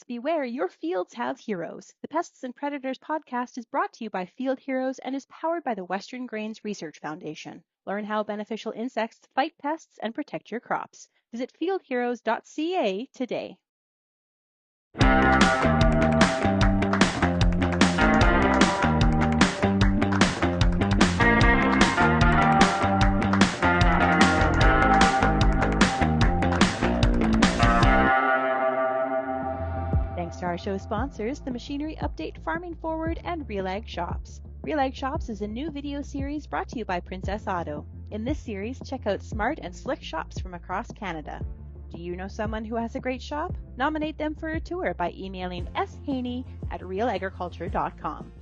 beware, your fields have heroes. The Pests and Predators podcast is brought to you by Field Heroes and is powered by the Western Grains Research Foundation. Learn how beneficial insects fight pests and protect your crops. Visit fieldheroes.ca today. Thanks to our show sponsors, the Machinery Update, Farming Forward, and RealAg Shops. RealAg Shops is a new video series brought to you by Princess Auto. In this series, check out smart and slick shops from across Canada. Do you know someone who has a great shop? Nominate them for a tour by emailing shaney@realagriculture.com.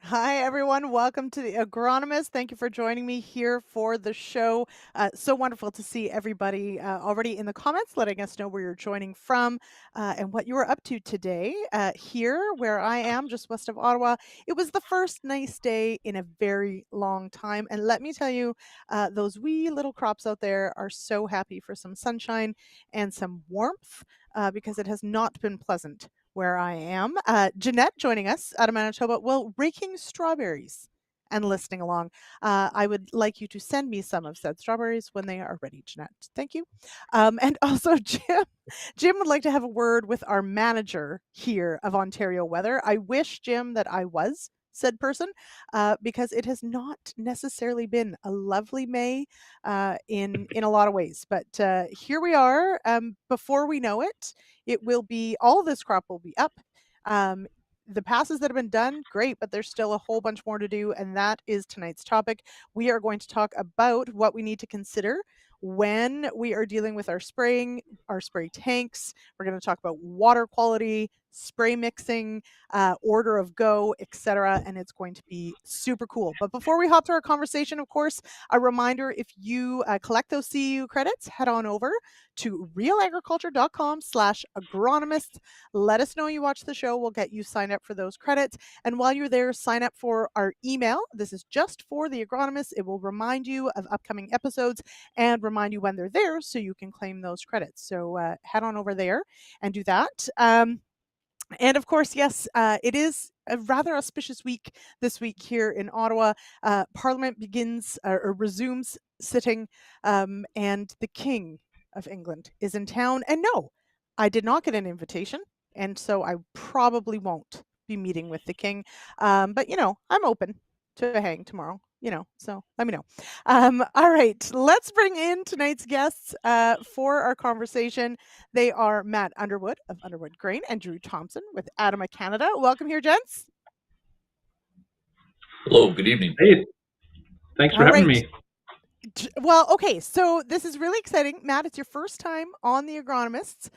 Hi, everyone. Welcome to the Agronomists. Thank you for joining me here for the show. So wonderful to see everybody already in the comments, letting us know where you're joining from and what you were up to today. Here, where I am, just west of Ottawa, it was the first nice day in a very long time. And let me tell you, those wee little crops out there are so happy for some sunshine and some warmth because it has not been pleasant where I am. Jeanette joining us out of Manitoba, well, raking strawberries and listening along. I would like you to send me some of said strawberries when they are ready, Jeanette. Thank you. And also Jim would like to have a word with our manager here of Ontario Weather. I wish, Jim, that I was said person because it has not necessarily been a lovely May in a lot of ways. But here we are. Before we know it, it will be, all of this crop will be up. The passes that have been done, great, but there's still a whole bunch more to do, and that is tonight's topic. We are going to talk about what we need to consider when we are dealing with our spraying, our spray tanks. We're going to talk about water quality, spray mixing, order of go, etc., and it's going to be super cool. But before we hop to our conversation, of course, a reminder, if you collect those CEU credits, head on over to realagriculture.com/agronomists. Let us know you watch the show. We'll get you signed up for those credits. And while you're there, sign up for our email. This is just for the agronomists. It will remind you of upcoming episodes and remind you when they're there so you can claim those credits. So head on over there and do that. And of course, yes, it is a rather auspicious week this week here in Ottawa. Parliament begins or resumes sitting, and the King of England is in town. And no, I did not get an invitation, and so I probably won't be meeting with the King. But, you know, I'm open to a hang tomorrow. You know, so let me know. All right, let's bring in tonight's guests for our conversation. They are Matt Underwood of Underwood Grain and Drew Thompson with ADAMA Canada. Welcome here, gents. Hello, good evening. Hey, thanks for having me. Well, okay, so this is really exciting. Matt, it's your first time on the Agronomists.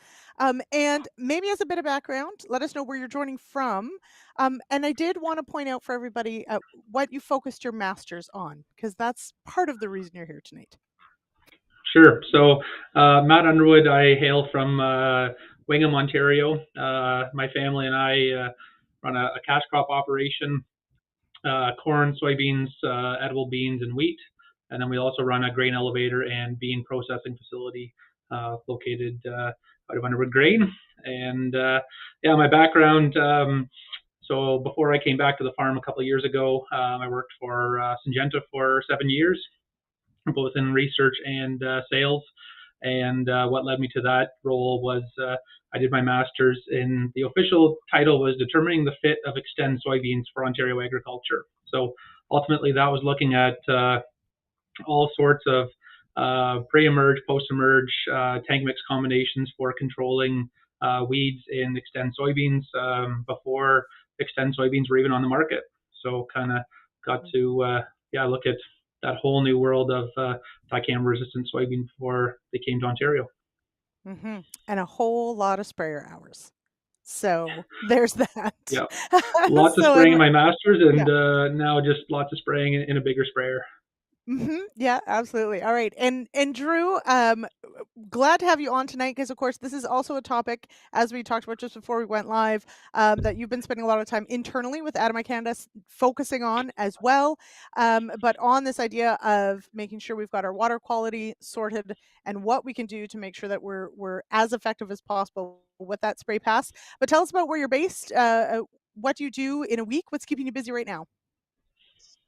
And maybe as a bit of background, let us know where you're joining from. And I did want to point out for everybody what you focused your master's on, because that's part of the reason you're here tonight. Sure. So Matt Underwood, I hail from Wingham, Ontario. My family and I run a cash crop operation, corn, soybeans, edible beans, and wheat. And then we also run a grain elevator and bean processing facility located out of Underwood Grain. And yeah, my background, so before I came back to the farm a couple of years ago, I worked for Syngenta for 7 years, both in research and sales. And what led me to that role was I did my master's in, the official title was Determining the Fit of Extend Soybeans for Ontario Agriculture. So ultimately that was looking at all sorts of pre-emerge, post-emerge tank mix combinations for controlling weeds in Extend soybeans before Extend soybeans were even on the market. So kind of got to look at that whole new world of dicamba-resistant soybean before they came to Ontario. Mm-hmm. And a whole lot of sprayer hours. So there's that. Yeah, lots of spraying in my master's, and now just lots of spraying in a bigger sprayer. Mm-hmm. Yeah, absolutely. All right. And Drew, glad to have you on tonight because, of course, this is also a topic, as we talked about just before we went live, that you've been spending a lot of time internally with ADAMA Canada focusing on as well. But on this idea of making sure we've got our water quality sorted and what we can do to make sure that we're as effective as possible with that spray pass. But tell us about where you're based. What do you do in a week? What's keeping you busy right now?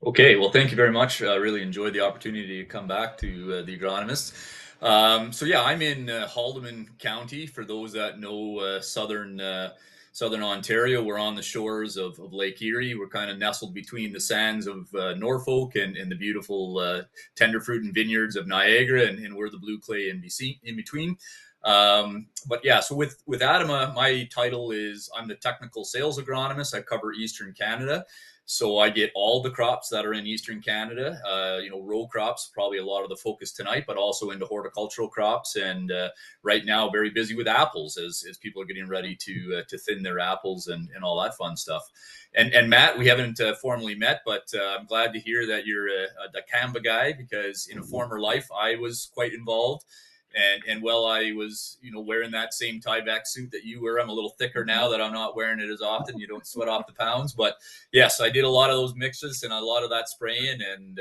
Okay, well, thank you very much. I really enjoyed the opportunity to come back to the Agronomists. So yeah, I'm in Haldimand County. For those that know southern Ontario, we're on the shores of Lake Erie. We're kind of nestled between the sands of Norfolk and the beautiful tender fruit and vineyards of Niagara, and we're the blue clay in between. But yeah, so with ADAMA, my title is I'm the technical sales agronomist. I cover Eastern Canada. So I get all the crops that are in Eastern Canada, row crops, probably a lot of the focus tonight, but also into horticultural crops. And right now, very busy with apples as people are getting ready to thin their apples and all that fun stuff. And Matt, we haven't formally met, but I'm glad to hear that you're a dicamba guy, because in a former life, I was quite involved. And while I was, wearing that same Tyvek suit that you wear, I'm a little thicker now that I'm not wearing it as often. You don't sweat off the pounds, but yes, I did a lot of those mixes and a lot of that spraying, and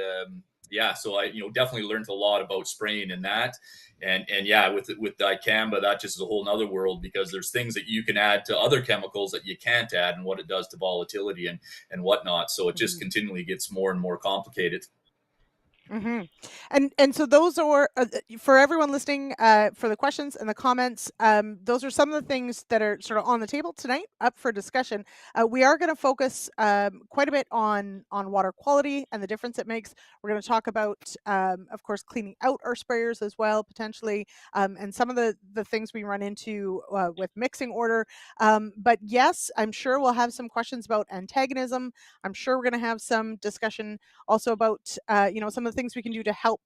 so I, definitely learned a lot about spraying in that, and yeah, with dicamba, that just is a whole nother world, because there's things that you can add to other chemicals that you can't add, and what it does to volatility and whatnot. So it just continually gets more and more complicated. Mm-hmm. And so those are for everyone listening, for the questions and the comments. Those are some of the things that are sort of on the table tonight, up for discussion. We are going to focus quite a bit on water quality and the difference it makes. We're going to talk about, of course, cleaning out our sprayers as well, potentially, and some of the things we run into with mixing order. But yes, I'm sure we'll have some questions about antagonism. I'm sure we're going to have some discussion also about some of the things we can do to help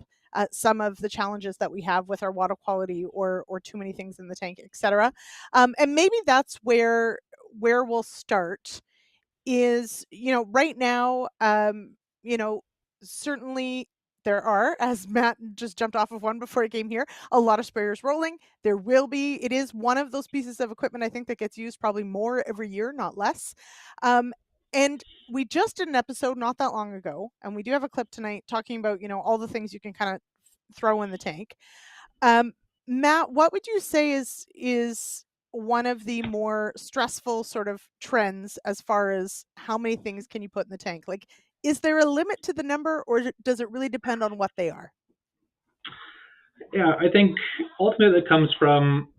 some of the challenges that we have with our water quality or too many things in the tank, etc. And maybe that's where we'll start is, right now, certainly there are, as Matt just jumped off of one before he came here, a lot of sprayers rolling. There will be, it is one of those pieces of equipment I think that gets used probably more every year, not less. And we just did an episode not that long ago, and we do have a clip tonight talking about, all the things you can kind of throw in the tank. Matt, what would you say is one of the more stressful sort of trends as far as how many things can you put in the tank? Like, is there a limit to the number, or does it really depend on what they are? Yeah, I think ultimately it comes from,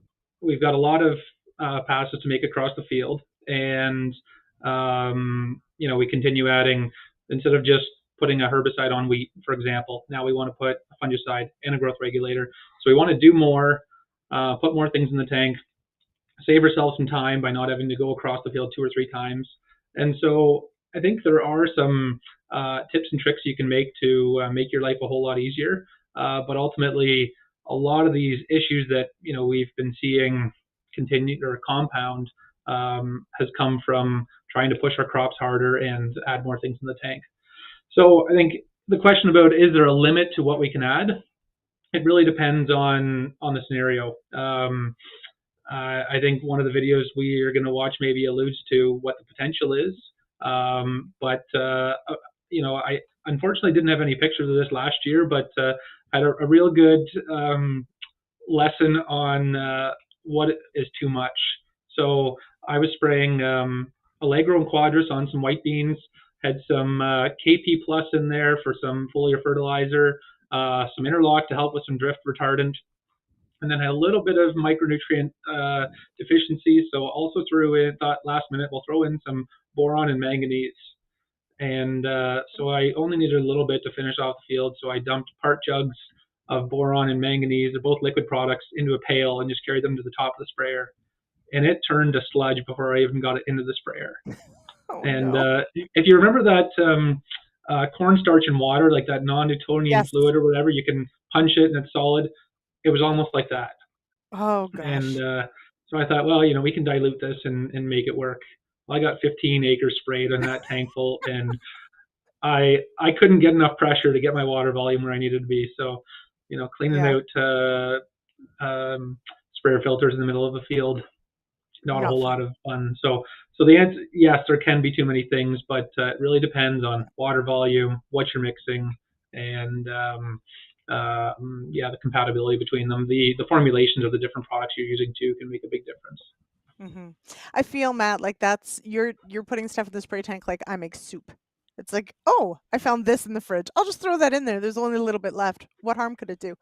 we've got a lot of passes to make across the field, and we continue adding, instead of just putting a herbicide on wheat, for example, now we want to put a fungicide and a growth regulator. So we want to do more, put more things in the tank, save ourselves some time by not having to go across the field 2 or 3 times. And so I think there are some tips and tricks you can make to make your life a whole lot easier. But ultimately, a lot of these issues that we've been seeing continue or compound has come from trying to push our crops harder and add more things in the tank. So I think the question about, is there a limit to what we can add? It really depends on the scenario. I think one of the videos we are going to watch maybe alludes to what the potential is. But I unfortunately didn't have any pictures of this last year, but had a real good lesson on what is too much. So I was spraying Allegro and Quadris on some white beans, had some KP Plus in there for some foliar fertilizer, some Interlock to help with some drift retardant, and then had a little bit of micronutrient deficiency. So also threw in, thought last minute, we'll throw in some boron and manganese. And so I only needed a little bit to finish off the field. So I dumped part jugs of boron and manganese, they're both liquid products, into a pail and just carried them to the top of the sprayer. And it turned to sludge before I even got it into the sprayer. If you remember that cornstarch and water, like that non-Newtonian fluid or whatever, you can punch it and it's solid. It was almost like that. Oh, gosh. And so I thought, well, we can dilute this and make it work. Well, I got 15 acres sprayed on that tank full, and I couldn't get enough pressure to get my water volume where I needed to be. So, cleaning out sprayer filters in the middle of a field. Not a whole fun. lot of fun. So the answer, yes, there can be too many things, but it really depends on water volume, what you're mixing, and the compatibility between them. The formulations of the different products you're using too can make a big difference. I feel, Matt, like that's you're putting stuff in the spray tank like I make soup. It's like, oh, I found this in the fridge. I'll just throw that in there. There's only a little bit left. What harm could it do?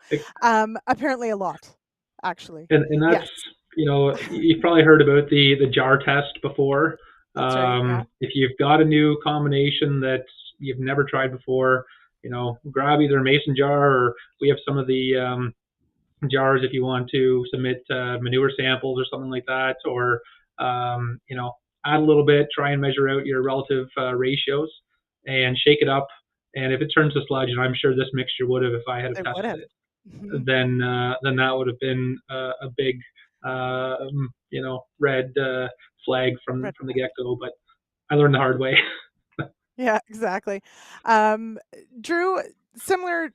Apparently a lot, actually. And that's, you've probably heard about the jar test before. That's right, yeah. If you've got a new combination that you've never tried before, grab either a mason jar, or we have some of the jars if you want to submit manure samples or something like that, or add a little bit, try and measure out your relative ratios and shake it up. And if it turns to sludge, and I'm sure this mixture would have if I had tested it, then that would have been a big red flag from the get-go. But I learned the hard way. Yeah, exactly. Drew, similar,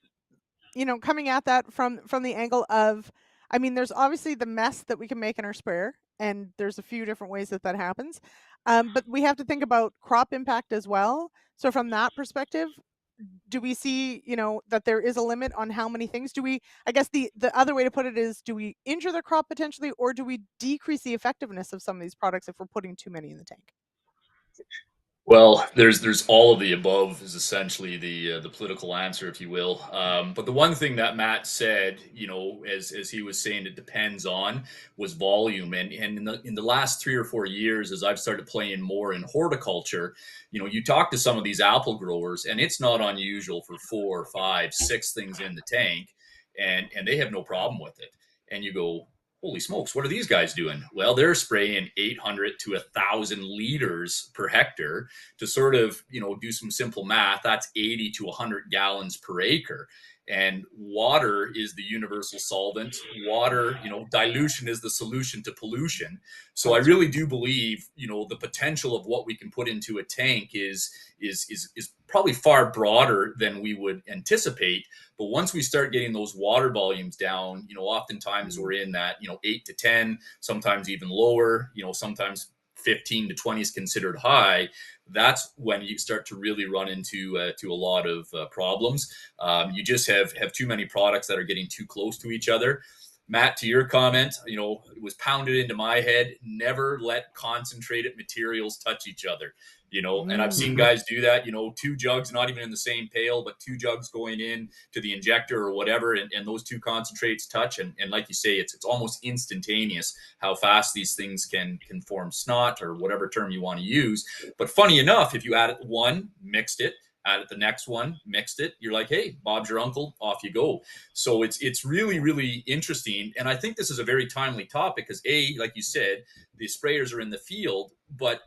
coming at that from the angle of, I mean, there's obviously the mess that we can make in our sprayer, and there's a few different ways that happens. But we have to think about crop impact as well. So from that perspective, do we see, that there is a limit on how many things I guess the other way to put it is, do we injure the crop potentially, or do we decrease the effectiveness of some of these products if we're putting too many in the tank? Well, there's all of the above is essentially the political answer, if you will. But the one thing that Matt said, as he was saying, it depends on, was volume. And in the last 3 or 4 years, as I've started playing more in horticulture, you talk to some of these apple growers, and it's not unusual for 4, 5, 6 things in the tank, and they have no problem with it. And you go, holy smokes, what are these guys doing? Well, they're spraying 800 to 1,000 liters per hectare. To sort of, do some simple math, that's 80 to 100 gallons per acre. And water is the universal solvent. Water, dilution is the solution to pollution. So I really do believe, the potential of what we can put into a tank is probably far broader than we would anticipate. But once we start getting those water volumes down, oftentimes we're in that, 8 to 10, sometimes even lower, sometimes 15 to 20 is considered high. That's when you start to really run into a lot of problems. You just have too many products that are getting too close to each other. Matt, to your comment, it was pounded into my head, never let concentrated materials touch each other. And I've seen guys do that, 2 jugs, not even in the same pail, but 2 jugs going in to the injector or whatever, and those 2 concentrates touch. And like you say, it's almost instantaneous how fast these things can form snot, or whatever term you want to use. But funny enough, if you add it one, mixed it, added the next one, mixed it, you're like, hey, Bob's your uncle, off you go. So it's really, really interesting. And I think this is a very timely topic because, like you said, the sprayers are in the field, but,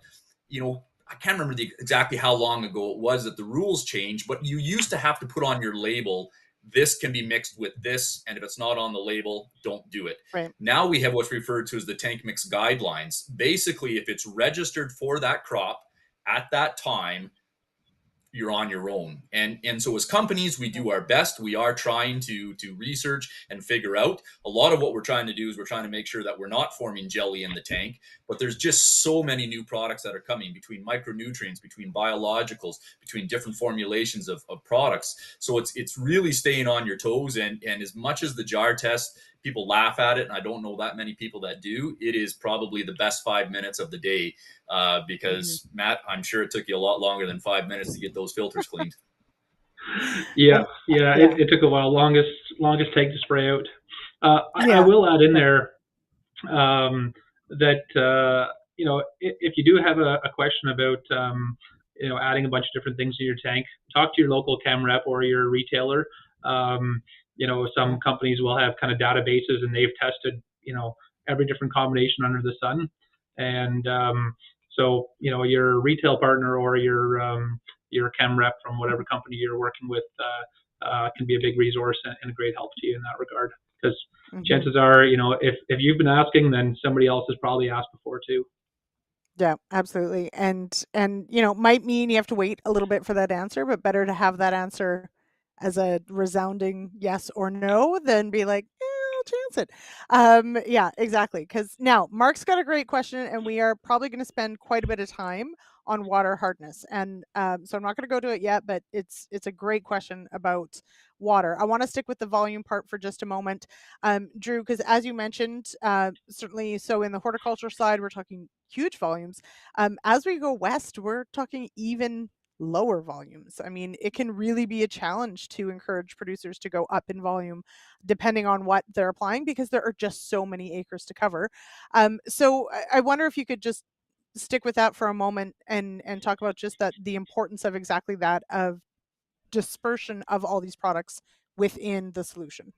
I can't remember exactly how long ago it was that the rules changed, but you used to have to put on your label, this can be mixed with this, and if it's not on the label, don't do it. Right. Now we have what's referred to as the tank mix guidelines. Basically, if it's registered for that crop at that time, you're on your own. And so as companies, we do our best. We are trying to research and figure out. A lot of what we're trying to do is we're trying to make sure that we're not forming jelly in the tank, but there's just so many new products that are coming, between micronutrients, between biologicals, between different formulations of products. So it's really staying on your toes. And as much as the jar test, people laugh at it, and I don't know that many people that do, it is probably the best 5 minutes of the day, because Matt, I'm sure it took you a lot longer than 5 minutes to get those filters cleaned. Yeah. It took a while. Longest take to spray out. I will add in there that if you do have a question about adding a bunch of different things to your tank, talk to your local chem rep or your retailer. Some companies will have kind of databases, and they've tested every different combination under the sun. And so your retail partner or your chem rep from whatever company you're working with can be a big resource and a great help to you in that regard. Because chances are, if you've been asking, then somebody else has probably asked before too. Yeah, absolutely. And might mean you have to wait a little bit for that answer, but better to have that answer as a resounding yes or no than be like, I'll chance it. Yeah, exactly. Because now Mark's got a great question, and we are probably going to spend quite a bit of time on water hardness. And so I'm not going to go to it yet, but it's a great question about water. I want to stick with the volume part for just a moment, Drew, because as you mentioned, certainly so in the horticulture side, we're talking huge volumes. As we go west, we're talking even lower volumes. I mean, it can really be a challenge to encourage producers to go up in volume depending on what they're applying, because there are just so many acres to cover. So I wonder if you could just stick with that for a moment and talk about just that, the importance of exactly that, of dispersion of all these products within the solution.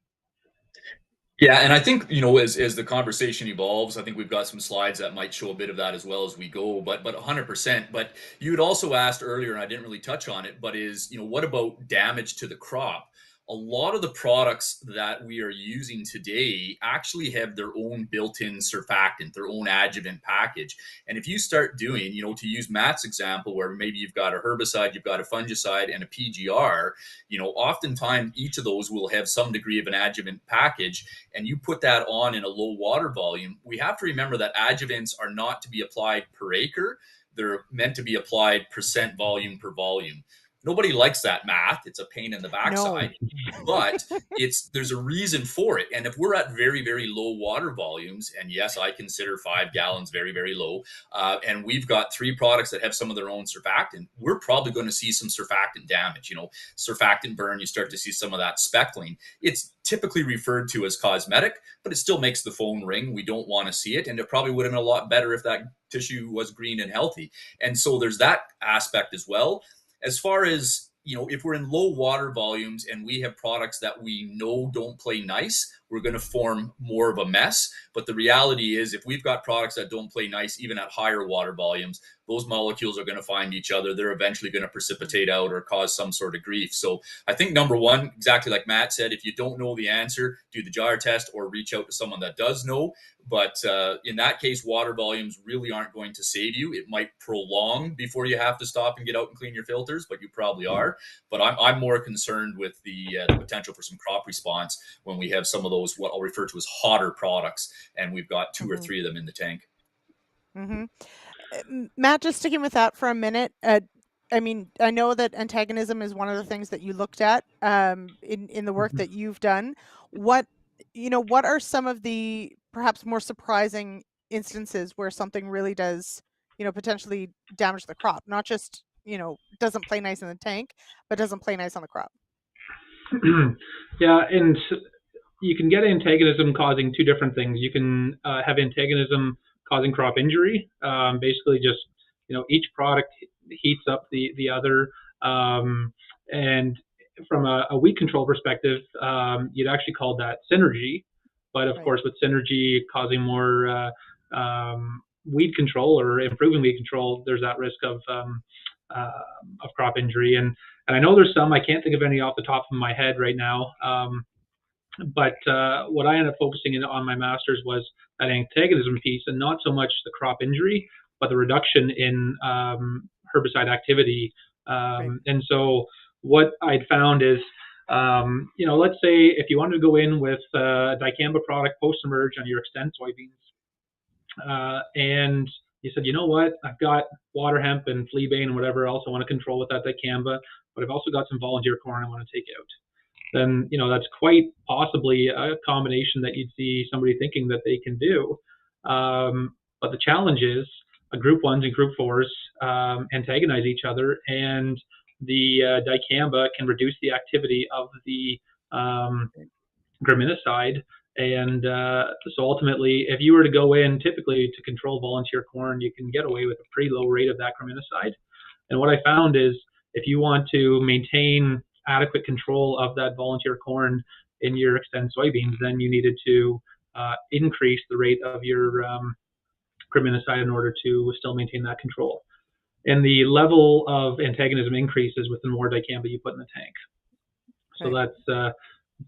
Yeah, and I think, as the conversation evolves, I think we've got some slides that might show a bit of that as well as we go, but 100%. But you had also asked earlier, and I didn't really touch on it, but what about damage to the crop? A lot of the products that we are using today actually have their own built-in surfactant, their own adjuvant package. And if you start doing, to use Matt's example, where maybe you've got a herbicide, you've got a fungicide, and a PGR, oftentimes each of those will have some degree of an adjuvant package, and you put that on in a low water volume. We have to remember that adjuvants are not to be applied per acre. They're meant to be applied percent volume per volume. Nobody likes that math. It's a pain in the backside, but there's a reason for it. And if we're at very, very low water volumes, and yes, I consider 5 gallons very, very low, and we've got 3 products that have some of their own surfactant, we're probably going to see some surfactant damage. Surfactant burn, you start to see some of that speckling. It's typically referred to as cosmetic, but it still makes the phone ring. We don't want to see it, and it probably would have been a lot better if that tissue was green and healthy. And so there's that aspect as well. As far as, if we're in low water volumes and we have products that we know don't play nice, we're going to form more of a mess. But the reality is, if we've got products that don't play nice, even at higher water volumes, those molecules are going to find each other. They're eventually going to precipitate out or cause some sort of grief. So I think number one, exactly like Matt said, if you don't know the answer, do the jar test or reach out to someone that does know. But in that case, water volumes really aren't going to save you. It might prolong before you have to stop and get out and clean your filters, but you probably are. But I'm more concerned with the potential for some crop response when we have some of those, what I'll refer to as hotter products, and we've got 2 or 3 of them in the tank. Matt, just sticking with that for a minute. I mean, I know that antagonism is one of the things that you looked at in the work that you've done. What are some of the perhaps more surprising instances where something really does, potentially damage the crop? Not just, doesn't play nice in the tank, but doesn't play nice on the crop. Yeah, and you can get antagonism causing 2 different things. You can have antagonism causing crop injury. Basically, just each product heats up the other, and from a weed control perspective, you'd actually call that synergy. But of course, with synergy causing more weed control or improving weed control, there's that risk of crop injury. And I know there's some, I can't think of any off the top of my head right now. But what I ended up focusing on my master's was that antagonism piece, and not so much the crop injury, but the reduction in herbicide activity. And so what I'd found is, let's say if you wanted to go in with a dicamba product post-emerge on your Extend soybeans, and you said, I've got water hemp and fleabane and whatever else I want to control with that dicamba, but I've also got some volunteer corn I want to take out. Then, that's quite possibly a combination that you'd see somebody thinking that they can do. But the challenge is group 1s and group 4s antagonize each other, and the dicamba can reduce the activity of the graminicide. And so ultimately, if you were to go in typically to control volunteer corn, you can get away with a pretty low rate of that graminicide. And what I found is, if you want to maintain adequate control of that volunteer corn in your Extend soybeans, then you needed to increase the rate of your graminicide in order to still maintain that control. And the level of antagonism increases with the more dicamba you put in the tank. So that's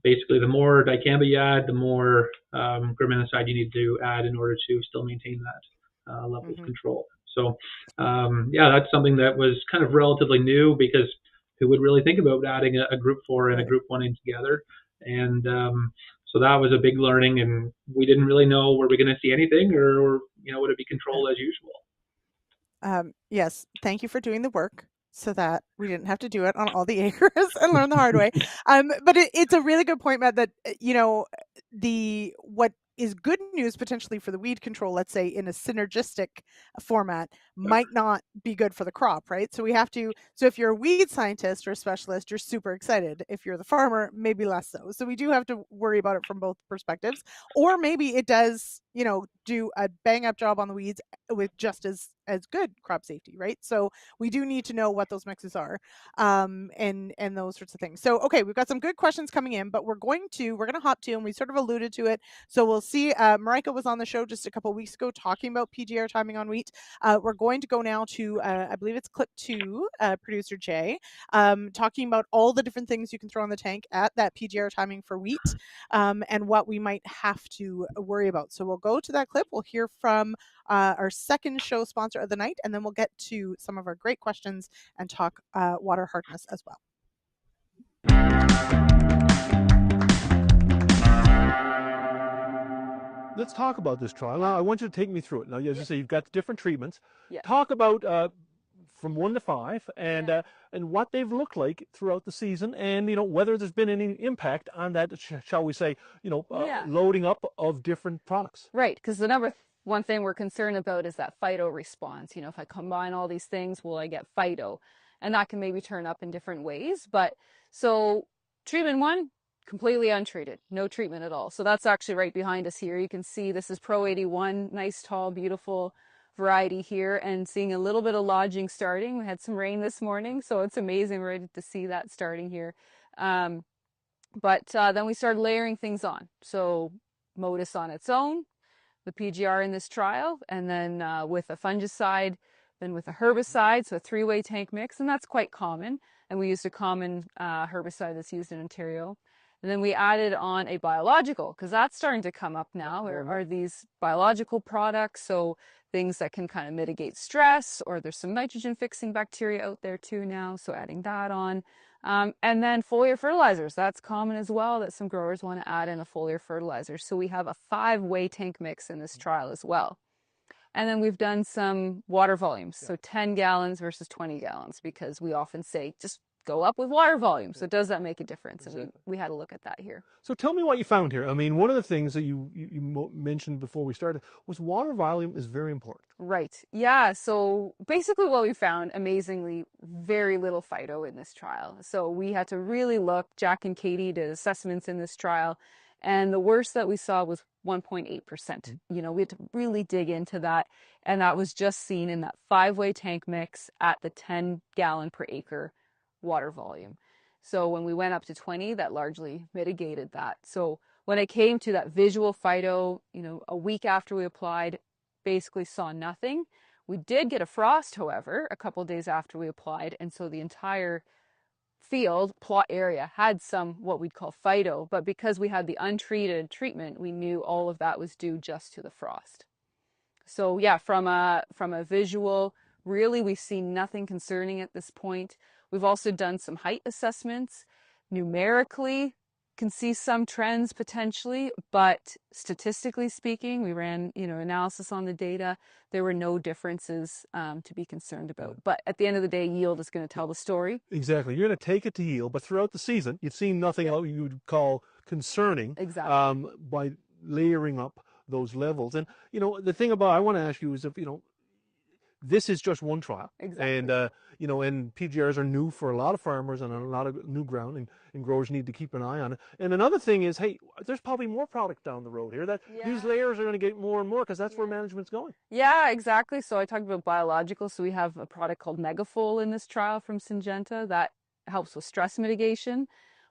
basically, the more dicamba you add, the more graminicide you need to add in order to still maintain that level of control. So that's something that was kind of relatively new, because who would really think about adding a group 4 and a group 1 in together? And So that was a big learning, and we didn't really know, were we going to see anything, or would it be controlled as usual? Yes, thank you for doing the work so that we didn't have to do it on all the acres and learn the hard way. But it's a really good point, Matt, that what is good news potentially for the weed control, let's say in a synergistic format, might not be good for the crop, right? So if you're a weed scientist or a specialist, you're super excited. If you're the farmer, maybe less so. So we do have to worry about it from both perspectives. Or maybe it does, do a bang up job on the weeds with just as good crop safety, right? So we do need to know what those mixes are, and those sorts of things. So okay, we've got some good questions coming in, but we're going to hop to, and we sort of alluded to it. So we'll see. Marika was on the show just a couple of weeks ago talking about PGR timing on wheat. We're going to go now to I believe it's clip 2, producer Jay, talking about all the different things you can throw in the tank at that PGR timing for wheat, and what we might have to worry about. So we'll go to that clip. We'll hear from our second show sponsor of the night, and then we'll get to some of our great questions and talk water hardness as well. Let's talk about this trial. Now, I want you to take me through it. Now, as you say, you've got different treatments. Yeah. Talk about from 1 to 5 and what they've looked like throughout the season, and whether there's been any impact on that, shall we say, loading up of different products. Right, because the number one thing we're concerned about is that phyto response. If I combine all these things, will I get phyto? And that can maybe turn up in different ways. But so treatment 1, completely untreated, no treatment at all. So that's actually right behind us here. You can see this is Pro 81, nice, tall, beautiful variety here, and seeing a little bit of lodging starting. We had some rain this morning, so it's amazing right to see that starting here. But then we started layering things on. So Modus on its own, the PGR in this trial, and then with a fungicide, then with a herbicide, so a 3-way tank mix, and that's quite common. And we used a common herbicide that's used in Ontario. And then we added on a biological, because that's starting to come up now, are these biological products, so things that can kind of mitigate stress, or there's some nitrogen fixing bacteria out there too now, so adding that on. And then foliar fertilizers, that's common as well, that some growers want to add in a foliar fertilizer. So we have a 5-way tank mix in this trial as well. And then we've done some water volumes, so 10 gallons versus 20 gallons, because we often say just go up with water volume. So does that make a difference? And we had a look at that here. So tell me what you found here. I mean, one of the things that you mentioned before we started was water volume is very important. Right. Yeah. So basically what we found, amazingly, very little phyto in this trial. So we had to really look. Jack and Katie did assessments in this trial, and the worst that we saw was 1.8%. We had to really dig into that. And that was just seen in that 5-way tank mix at the 10 gallon per acre water volume. So when we went up to 20, that largely mitigated that. So when it came to that visual phyto, a week after we applied, basically saw nothing. We did get a frost, however, a couple of days after we applied, and so the entire field plot area had some what we'd call phyto, but because we had the untreated treatment, we knew all of that was due just to the frost. So yeah, from a visual, really we've seen nothing concerning at this point. We've also done some height assessments. Numerically, can see some trends potentially, but statistically speaking, we ran analysis on the data. There were no differences to be concerned about. But at the end of the day, yield is going to tell the story. Exactly. You're going to take it to yield, but throughout the season, you've seen nothing else you would call concerning. Exactly. By layering up those levels. And the thing about I want to ask you is if this is just one trial. Exactly. And, and PGRs are new for a lot of farmers and a lot of new ground, and growers need to keep an eye on it. And another thing is, hey, there's probably more product down the road here that these layers are going to get more and more because that's where management's going. Yeah, exactly. So I talked about biological. So we have a product called Megafol in this trial from Syngenta that helps with stress mitigation.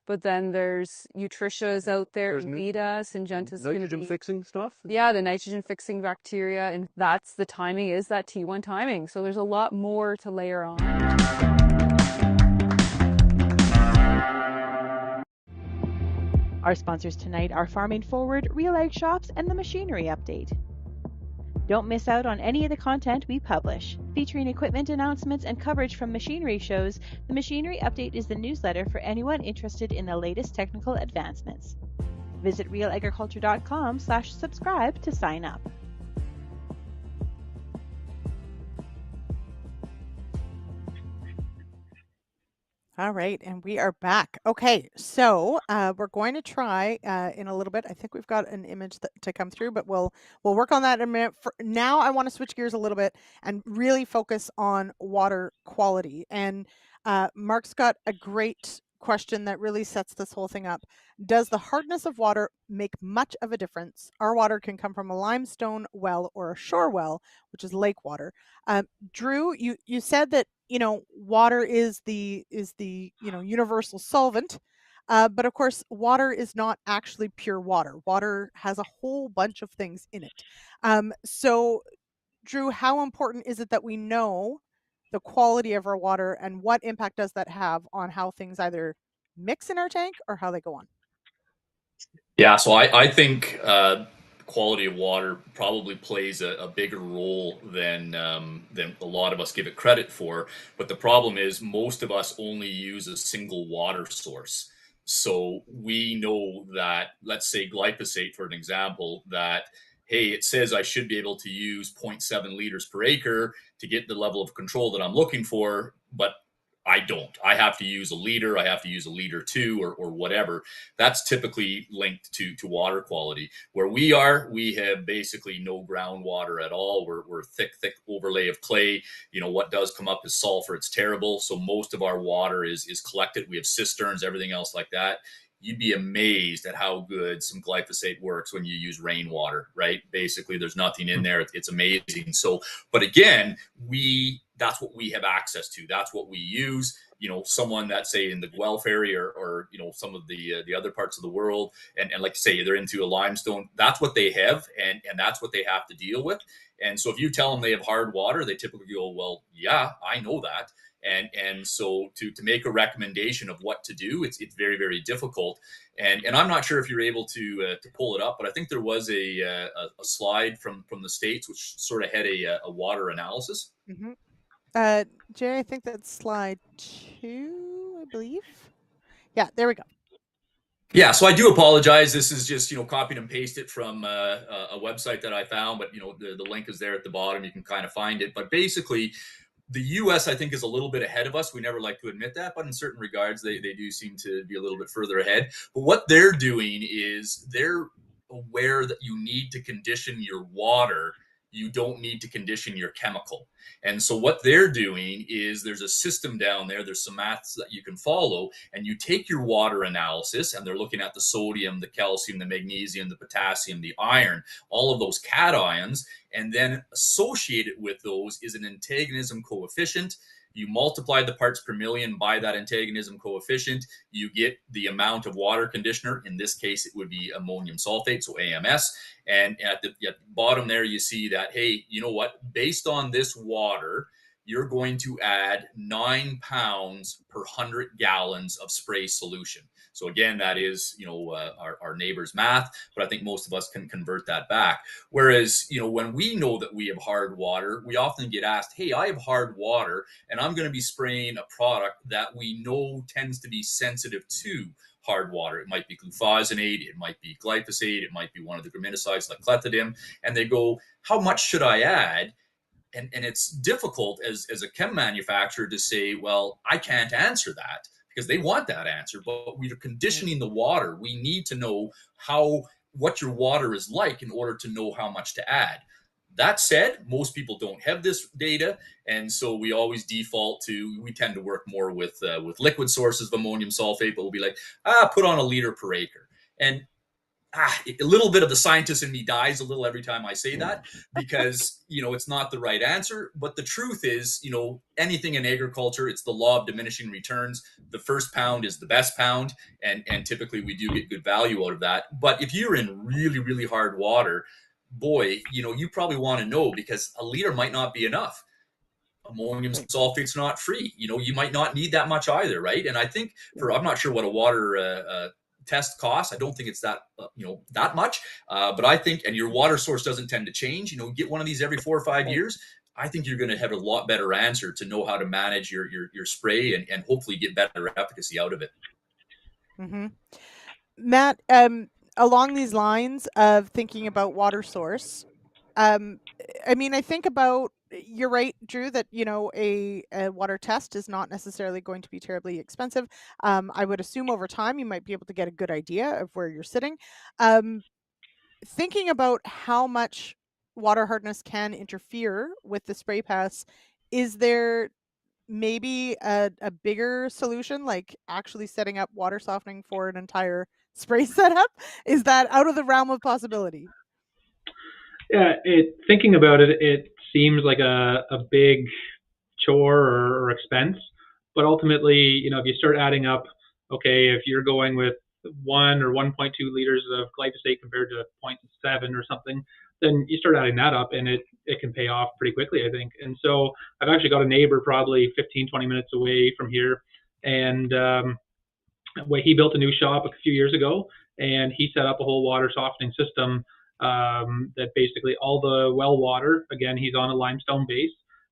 But then there's Nutritia's out there, Vita, Syngenta's nitrogen fixing stuff? Yeah, the nitrogen fixing bacteria, and that's the timing is that T1 timing. So there's a lot more to layer on. Our sponsors tonight are Farming Forward, RealAg Shops, and the Machinery Update. Don't miss out on any of the content we publish. Featuring equipment announcements and coverage from machinery shows, the Machinery Update is the newsletter for anyone interested in the latest technical advancements. Visit realagriculture.com/subscribe to sign up. All right, and we are back. Okay, so we're going to try in a little bit. I think we've got an image to come through, but we'll work on that in a minute. For now, I want to switch gears a little bit and really focus on water quality. And Mark's got a great question that really sets this whole thing up. Does the hardness of water make much of a difference? Our water can come from a limestone well or a shore well, which is lake water. Drew, you said that water is the universal solvent, but of course water is not actually pure water. Water has a whole bunch of things in it. So Drew, how important is it that we know the quality of our water, and what impact does that have on how things either mix in our tank or how they go on? Yeah, so I think quality of water probably plays a bigger role than a lot of us give it credit for. But the problem is most of us only use a single water source. So we know that, let's say glyphosate, for an example, that, hey, it says I should be able to use 0.7 liters per acre to get the level of control that I'm looking for, but I don't. I have to use a liter, I have to use a liter two, or whatever. That's typically linked to water quality. Where we are, we have basically no groundwater at all. We're thick overlay of clay. What does come up is sulfur. It's terrible. So most of our water is collected. We have cisterns, everything else like that. You'd be amazed at how good some glyphosate works when you use rainwater, right? Basically, there's nothing in there. It's amazing. So, but again, that's what we have access to. That's what we use. Someone that, say, in the Guelph area or some of the other parts of the world, and like I say, they're into a limestone, that's what they have, and that's what they have to deal with. And so if you tell them they have hard water, they typically go, well, yeah, I know that. And so to make a recommendation of what to do, it's very, very difficult. And I'm not sure if you're able to pull it up, but I think there was a slide from the States which sort of had a water analysis. Mm-hmm. Jay, I think that's slide 2, I believe. Yeah, there we go. Yeah, so I do apologize. This is just copied and pasted from a website that I found, but the link is there at the bottom. You can kind of find it. But basically, the U.S. I think is a little bit ahead of us. We never like to admit that, but in certain regards, they do seem to be a little bit further ahead. But what they're doing is they're aware that you need to condition your water. You don't need to condition your chemical. And so what they're doing is there's a system down there. There's some maths that you can follow, and you take your water analysis, and they're looking at the sodium, the calcium, the magnesium, the potassium, the iron, all of those cations, and then associated with those is an antagonism coefficient. You multiply the parts per million by that antagonism coefficient, you get the amount of water conditioner. In this case, it would be ammonium sulfate, so AMS. And at the bottom there, you see that, hey, you know what? Based on this water, you're going to add 9 pounds per 100 gallons of spray solution. So again, that is, our neighbor's math, but I think most of us can convert that back. Whereas, when we know that we have hard water, we often get asked, hey, I have hard water, and I'm going to be spraying a product that we know tends to be sensitive to hard water. It might be glyphosate, it might be glyphosate, it might be one of the graminicides like clethodim. And they go, how much should I add? And it's difficult as a chem manufacturer to say, well, I can't answer that, because they want that answer, but we are conditioning the water. We need to know what your water is like in order to know how much to add. That said, most people don't have this data, and so we always default to, we tend to work more with liquid sources of ammonium sulfate, but we'll be like, put on a liter per acre. And a little bit of the scientist in me dies a little every time I say that, because it's not the right answer. But the truth is, anything in agriculture, it's the law of diminishing returns. The first pound is the best pound, and typically we do get good value out of that. But if you're in really, really hard water, boy, you probably want to know, because a liter might not be enough. Ammonium sulfate's not free. You might not need that much either, right? And I think I'm not sure what a water test costs. I don't think it's that that much, but I think, and your water source doesn't tend to change. Get one of these every 4 or 5 years. I think you're going to have a lot better answer to know how to manage your spray and hopefully get better efficacy out of it. Mm-hmm. Matt, along these lines of thinking about water source, I mean, I think about, you're right, Drew, that, you know, a water test is not necessarily going to be terribly expensive. I would assume over time you might be able to get a good idea of where you're sitting. Thinking about how much water hardness can interfere with the spray paths, is there maybe a bigger solution, like actually setting up water softening for an entire spray setup? Is that out of the realm of possibility? Yeah, thinking about it, it seems like a big chore or expense, but ultimately, you know, if you start adding up, okay, if you're going with 1 or 1.2 liters of glyphosate compared to 0.7 or something, then you start adding that up, and it can pay off pretty quickly, I think. And so I've actually got a neighbor probably 15, 20 minutes away from here, and he built a new shop a few years ago, and he set up a whole water softening system, that basically all the well water, again, he's on a limestone base,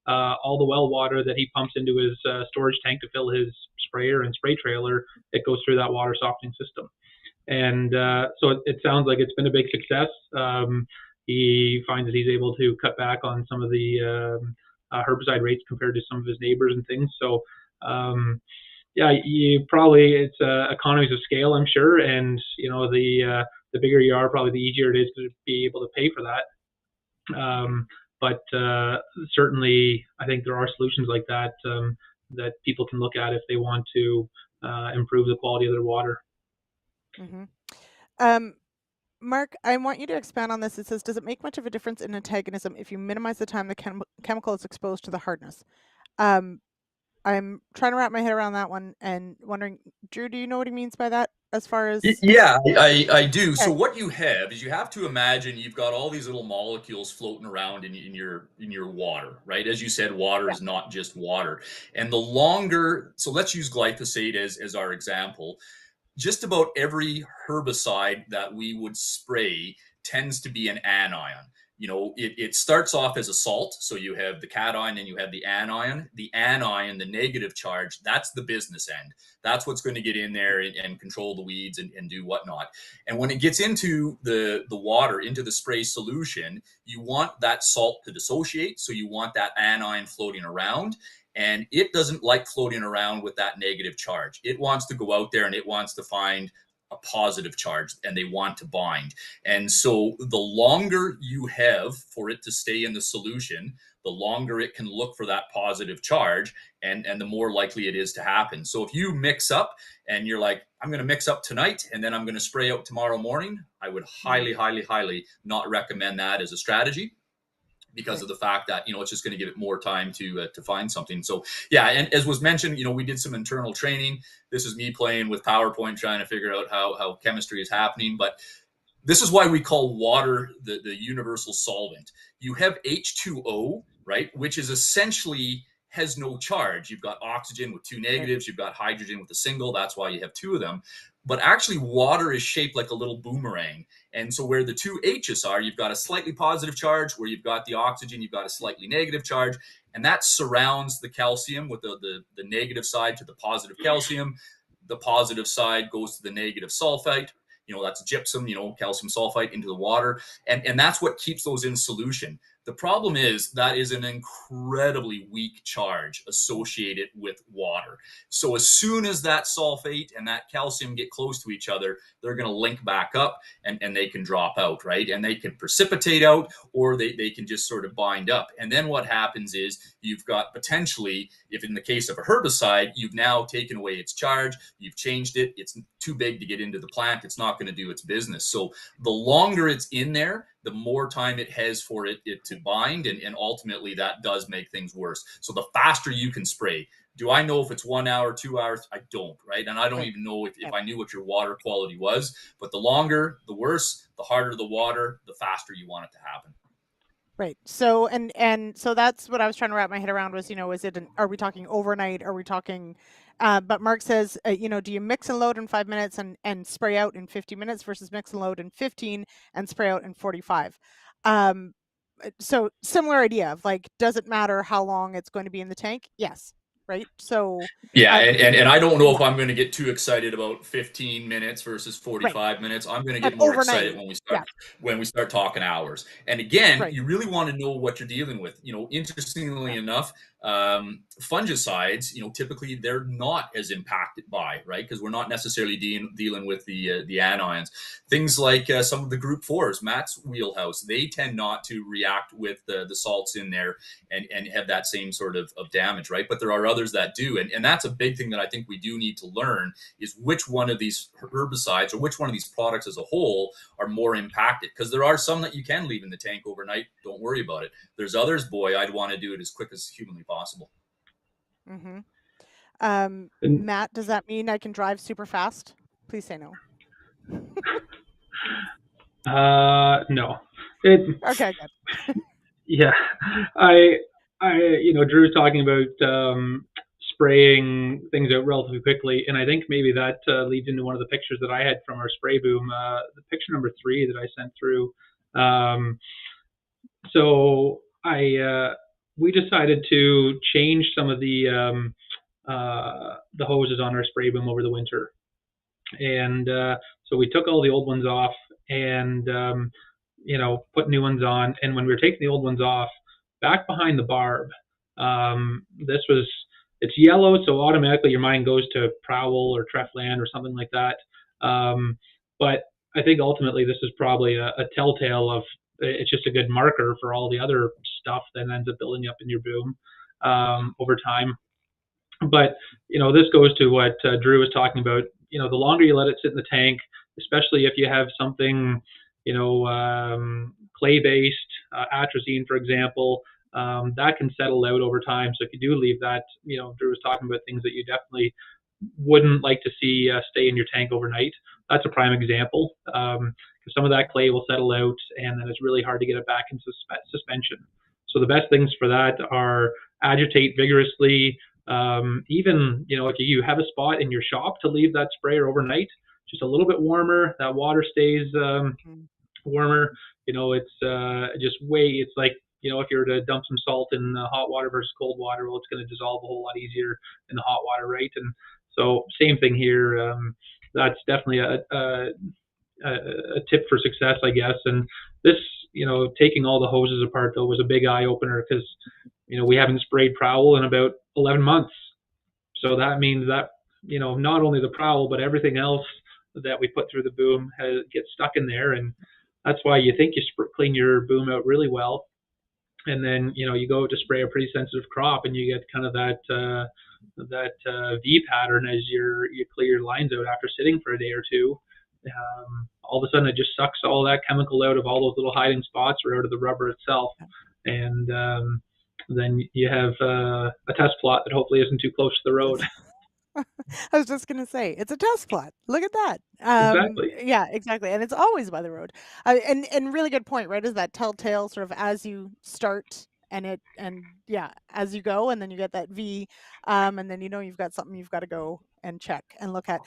all the well water that he pumps into his storage tank to fill his sprayer and spray trailer, it goes through that water softening system. And so it sounds like it's been a big success. He finds that he's able to cut back on some of the herbicide rates compared to some of his neighbors and things. So yeah, it's economies of scale, I'm sure, and you know, the bigger you are, probably the easier it is to be able to pay for that. But certainly, I think there are solutions like that that people can look at if they want to improve the quality of their water. Mm-hmm. Mark, I want you to expand on this. It says, does it make much of a difference in antagonism if you minimize the time the chemical is exposed to the hardness? I'm trying to wrap my head around that one and wondering, Drew, do you know what he means by that as far as? Yeah, I do. Okay. So what you have is, you have to imagine you've got all these little molecules floating around in your water, right? As you said, water is not just water. And the longer, so let's use glyphosate as our example. Just about every herbicide that we would spray tends to be an anion. You know, it starts off as a salt. So you have the cation and you have the anion. The anion, the negative charge, that's the business end. That's what's going to get in there and control the weeds and do whatnot. And when it gets into the water, into the spray solution, you want that salt to dissociate. So you want that anion floating around. And it doesn't like floating around with that negative charge. It wants to go out there and it wants to find a positive charge, and they want to bind. And so the longer you have for it to stay in the solution, the longer it can look for that positive charge, and the more likely it is to happen. So if you mix up and you're like, I'm going to mix up tonight and then I'm going to spray out tomorrow morning, I would highly, highly, highly not recommend that as a strategy, because of the fact that, you know, it's just going to give it more time to find something. So yeah, and as was mentioned, you know, we did some internal training. This is me playing with PowerPoint trying to figure out how chemistry is happening, but this is why we call water the universal solvent. You have H2O, right, which is essentially has no charge. You've got oxygen with 2 negatives, you've got hydrogen with a single, that's why you have 2 of them. But actually water is shaped like a little boomerang. And so where the 2 H's are, you've got a slightly positive charge. Where you've got the oxygen, you've got a slightly negative charge. And that surrounds the calcium with the negative side to the positive calcium. The positive side goes to the negative sulfite. You know, that's gypsum, you know, calcium sulfite into the water. And that's what keeps those in solution. The problem is that is an incredibly weak charge associated with water. So as soon as that sulfate and that calcium get close to each other, they're going to link back up and they can drop out, right? And they can precipitate out, or they can just sort of bind up. And then what happens is you've got potentially, if in the case of a herbicide, you've now taken away its charge, you've changed it, it's too big to get into the plant, it's not going to do its business. So the longer it's in there, the more time it has for it to bind, and ultimately that does make things worse. So the faster you can spray. Do I know if it's 1 hour, 2 hours? I don't, right? And I don't even know if I knew what your water quality was, but the longer, the worse, the harder the water, the faster you want it to happen. Right. So, and so that's what I was trying to wrap my head around was, you know, are we talking overnight? Are we talking, but Mark says, you know, do you mix and load in 5 minutes and spray out in 50 minutes versus mix and load in 15 and spray out in 45? So similar idea of like, does it matter how long it's going to be in the tank? Yes. right? So Yeah, uh, and I don't know if yeah, I'm going to get too excited about 15 minutes versus right. 45 minutes. I'm going to But get more excited overnight, when yeah, we start talking hours. And again, right. you really want to know what you're dealing with. Interestingly Yeah. enough, fungicides, typically they're not as impacted by, right? Because we're not necessarily dealing with the anions. Things like some of the group 4s, Matt's wheelhouse, they tend not to react with the salts in there and have that same sort of damage, right? But there are others that do. And that's a big thing that I think we do need to learn is which one of these herbicides or which one of these products as a whole are more impacted. Because there are some that you can leave in the tank overnight. Don't worry about it. There's others, boy, I'd want to do it as quick as humanly possible. Mm-hmm. And Matt, does that mean I can drive super fast? Please say no. no. Okay, good. Yeah, I, Drew's talking about spraying things out relatively quickly, and I think maybe that leads into one of the pictures that I had from our spray boom, the picture number 3 that I sent through. So we decided to change some of the hoses on our spray boom over the winter, and so we took all the old ones off and put new ones on. And when we were taking the old ones off, back behind the barb, it's yellow, so automatically your mind goes to Prowl or Trefland or something like that. But I think ultimately this is probably a telltale of it's just a good marker for all the other stuff that ends up building up in your boom over time. But this goes to what Drew was talking about. The longer you let it sit in the tank, especially if you have something, clay-based, atrazine, for example, that can settle out over time. So if you do leave that, Drew was talking about things that you definitely wouldn't like to see stay in your tank overnight. That's a prime example. Because some of that clay will settle out, and then it's really hard to get it back into suspension. So the best things for that are agitate vigorously. Even if you have a spot in your shop to leave that sprayer overnight, just a little bit warmer, that water stays warmer. It's like if you were to dump some salt in hot water versus cold water, well, it's going to dissolve a whole lot easier in the hot water, right? And so same thing here. That's definitely a tip for success, I guess. And this, taking all the hoses apart though was a big eye opener because we haven't sprayed Prowl in about 11 months. So that means that, not only the Prowl, but everything else that we put through the boom gets stuck in there. And that's why you think you clean your boom out really well. And then, you go to spray a pretty sensitive crop and you get kind of that V pattern as you clear your lines out after sitting for a day or two. All of a sudden it just sucks all that chemical out of all those little hiding spots or out of the rubber itself. And then you have a test plot that hopefully isn't too close to the road. I was just gonna say it's a test plot. Look at that. Exactly. Yeah, exactly, and it's always by the road. And really good point, right? Is that telltale sort of as you start and as you go, and then you get that V, and then you've got something you've got to go and check and look at.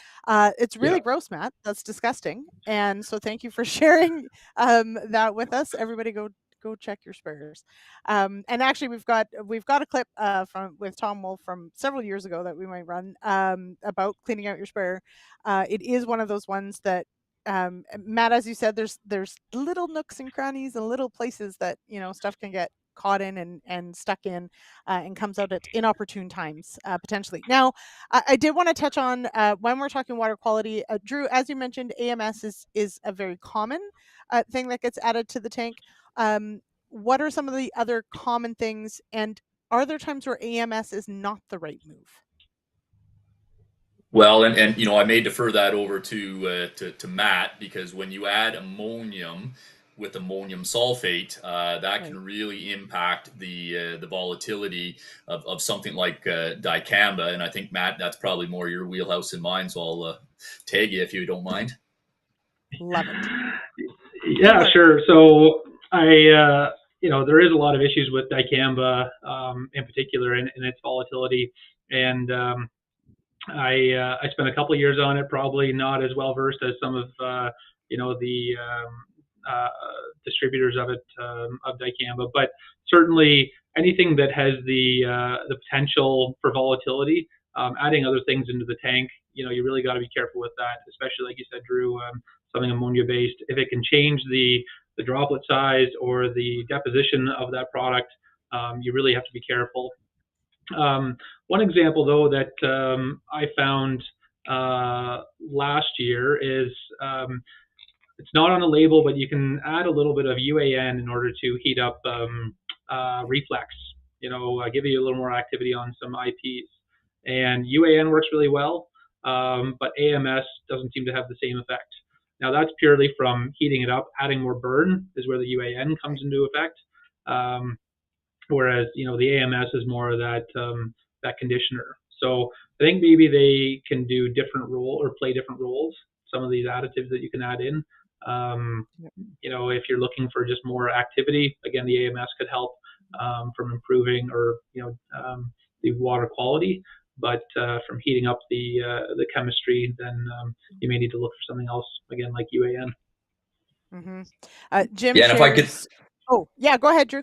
It's really gross, Matt. That's disgusting. And so thank you for sharing that with us. Everybody go check your sprayers. And actually, we've got a clip with Tom Wolf from several years ago that we might run about cleaning out your sprayer. It is one of those ones that Matt, as you said, there's little nooks and crannies and little places that stuff can get caught in and stuck in and comes out at inopportune times potentially. Now, I did want to touch on when we're talking water quality, Drew, as you mentioned, AMS is a very common thing that gets added to the tank. What are some of the other common things, and are there times where AMS is not the right move? Well, and I may defer that over to Matt, because when you add ammonium with ammonium sulfate, that can really impact the volatility of something like dicamba. And I think, Matt, that's probably more your wheelhouse than mine, so I'll tag you if you don't mind. Love it. Yeah, sure. So there is a lot of issues with dicamba in particular and its volatility. And I spent a couple of years on it, probably not as well versed as some of the distributors of it, of dicamba, but certainly anything that has the potential for volatility, adding other things into the tank, you really got to be careful with that, especially like you said, Drew, something ammonia based. If it can change the droplet size or the deposition of that product, you really have to be careful. One example, though, that I found last year is it's not on the label, but you can add a little bit of UAN in order to heat up reflex. Give you a little more activity on some IPs. And UAN works really well, but AMS doesn't seem to have the same effect. Now that's purely from heating it up. Adding more burn is where the UAN comes into effect. Whereas the AMS is more of that conditioner. So I think maybe they can do different role or play different roles. Some of these additives that you can add in. If you're looking for just more activity, again, the AMS could help from improving or the water quality. But from heating up the chemistry, then you may need to look for something else again, like UAN. Jim Yeah, and if I could. Oh, yeah, go ahead, Drew.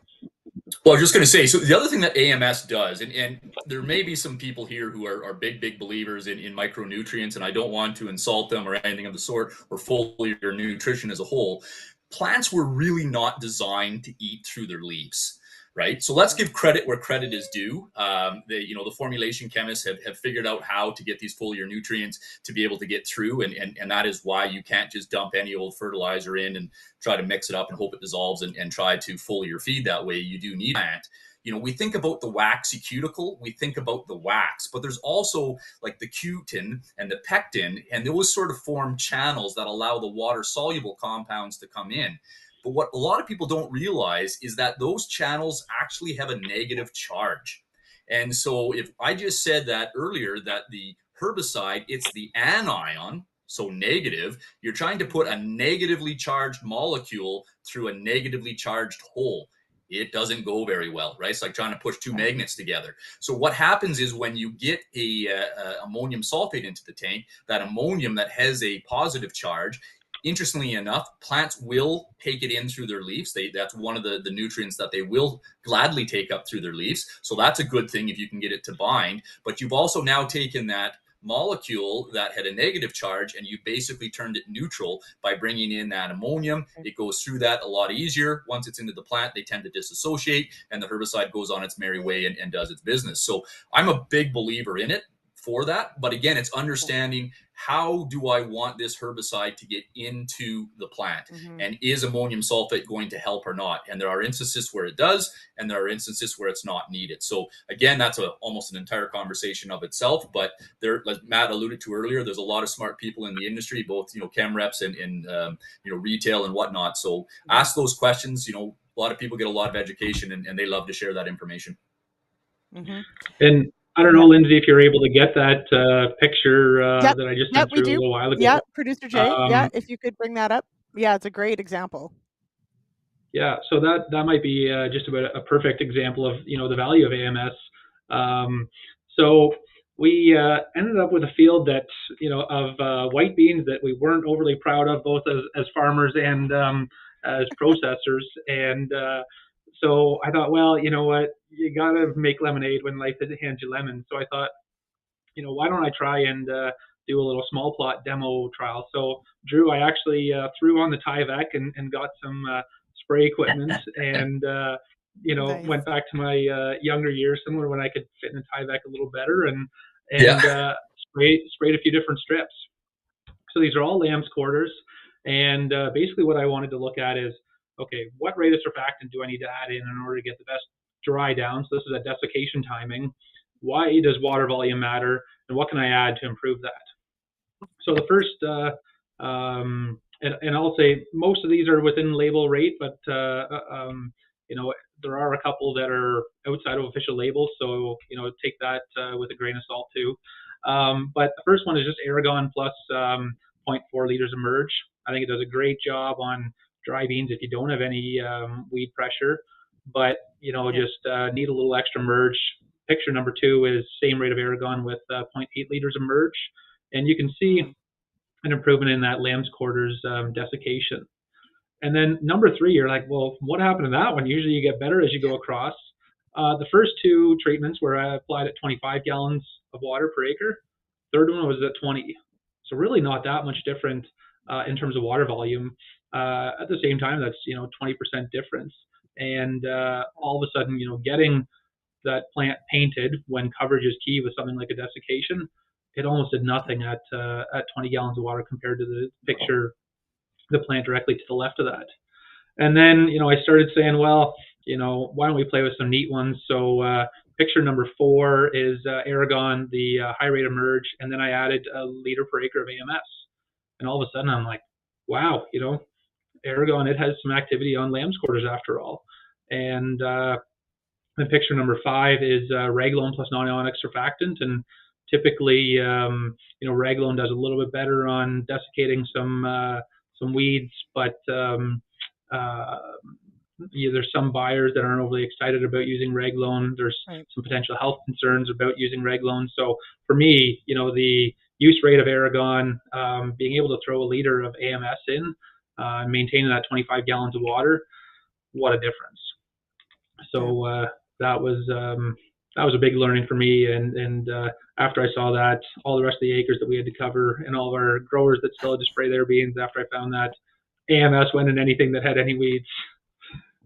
Well, I was just going to say, so the other thing that AMS does, and there may be some people here who are big believers in micronutrients, and I don't want to insult them or anything of the sort, or foliar or nutrition as a whole. Plants were really not designed to eat through their leaves, right? So let's give credit where credit is due. The formulation chemists have figured out how to get these foliar nutrients to be able to get through, and that is why you can't just dump any old fertilizer in and try to mix it up and hope it dissolves and try to foliar feed that way. You do need plant. We think about the waxy cuticle, we think about the wax, but there's also like the cutin and the pectin, and those sort of form channels that allow the water-soluble compounds to come in. But what a lot of people don't realize is that those channels actually have a negative charge. And so if I just said that earlier, that the herbicide, it's the anion, so negative, you're trying to put a negatively charged molecule through a negatively charged hole. It doesn't go very well, right? It's like trying to push two magnets together. So what happens is when you get a ammonium sulfate into the tank, that ammonium that has a positive charge, interestingly enough, plants will take it in through their leaves. That's one of the nutrients that they will gladly take up through their leaves. So that's a good thing if you can get it to bind. But you've also now taken that molecule that had a negative charge and you basically turned it neutral by bringing in that ammonium. It goes through that a lot easier. Once it's into the plant, they tend to disassociate and the herbicide goes on its merry way and does its business. So I'm a big believer in it for that. But again, it's understanding, how do I want this herbicide to get into the plant? And is ammonium sulfate going to help or not? And there are instances where it does, and there are instances where it's not needed. So again, that's almost an entire conversation of itself. But there, as Matt alluded to earlier, there's a lot of smart people in the industry, both chem reps and retail and whatnot. So ask those questions. A lot of people get a lot of education, and they love to share that information. And I don't know, Lyndsey, if you're able to get that picture that I just sent through a little while ago. Yeah, Producer Jay. If you could bring that up. Yeah, it's a great example. Yeah, so that might be just about a perfect example of the value of AMS. So we ended up with a field that of white beans that we weren't overly proud of, both as farmers and as processors. And so I thought, well, you know what, you got to make lemonade when life hands you lemons. So I thought, why don't I try and do a little small plot demo trial? So Drew, I actually threw on the Tyvek and got some spray equipment and, nice. Went back to my younger years, similar when I could fit in a Tyvek a little better and sprayed a few different strips. So these are all lamb's quarters. And basically what I wanted to look at is, okay, what rate of surfactant do I need to add in order to get the best dry down? So this is a desiccation timing. Why does water volume matter? And what can I add to improve that? So the first, and I'll say most of these are within label rate, but there are a couple that are outside of official labels. So, take that with a grain of salt too. But the first one is just Aragon plus 0.4 liters of merge. I think it does a great job on dry beans if you don't have any weed pressure, but just need a little extra merge. Picture number 2 is same rate of Aragon with 0.8 liters of merge, and you can see an improvement in that lamb's quarters desiccation. And then number 3, you're like, well, what happened to that one? Usually you get better as you go across. The first 2 treatments were applied at 25 gallons of water per acre. Third one was at 20. So really not that much different in terms of water volume. At the same time, that's 20% difference. And all of a sudden, getting that plant painted when coverage is key with something like a desiccation, it almost did nothing at 20 gallons of water compared to the picture, the plant directly to the left of that. And then, I started saying, well, why don't we play with some neat ones? So picture number 4 is Aragon, the high rate of merge, and then I added a liter per acre of AMS. And all of a sudden I'm like, wow, Aragon, it has some activity on lamb's quarters after all. And then picture number 5 is Raglone plus non-ionic surfactant. And typically, Raglone does a little bit better on desiccating some weeds, but there's some buyers that aren't overly excited about using Raglone. There's some potential health concerns about using Raglone. So for me, the use rate of Aragon, being able to throw a liter of AMS in, maintaining that 25 gallons of water, what a difference. So that was a big learning for me. And after I saw that, all the rest of the acres that we had to cover and all of our growers that still had to spray their beans, after I found that AMS went in anything that had any weeds,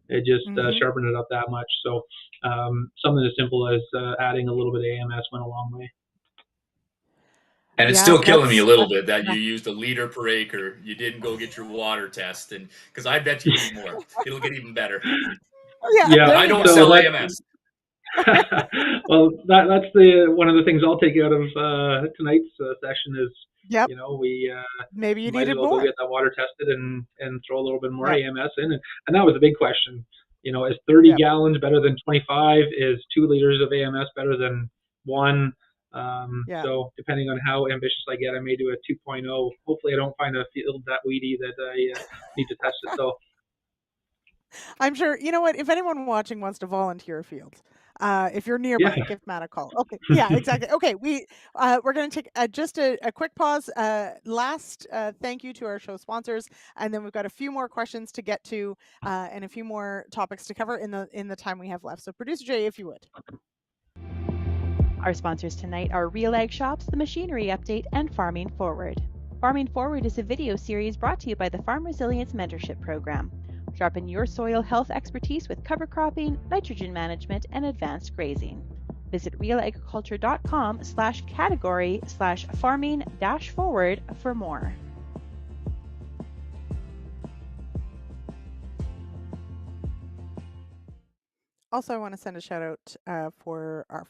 it just sharpened it up that much. So something as simple as adding a little bit of AMS went a long way. And it's still killing me a little bit that you used a liter per acre. You didn't go get your water test, and because I bet you need more. It'll get even better. Yeah, I don't sell AMS. Well, that's one of the things I'll take out of tonight's session is, we maybe you might needed as well more. go get that water tested and throw a little bit more AMS in. And that was the big question. Is 30 gallons better than 25? Is 2 liters of AMS better than 1? So depending on how ambitious I get, I may do a 2.0. Hopefully I don't find a field that weedy that I need to test it. So I'm sure, if anyone watching wants to volunteer a field, if you're nearby, give Matt a call. Okay. Yeah, exactly. Okay. We're going to take just a quick pause. Last thank you to our show sponsors. And then we've got a few more questions to get to and a few more topics to cover in the time we have left. So Producer Jay, if you would. Our sponsors tonight are RealAg Shops, The Machinery Update, and Farming Forward. Farming Forward is a video series brought to you by the Farm Resilience Mentorship Program. Sharpen your soil health expertise with cover cropping, nitrogen management, and advanced grazing. Visit realagriculture.com/category/farming-forward for more. Also, I want to send a shout out for our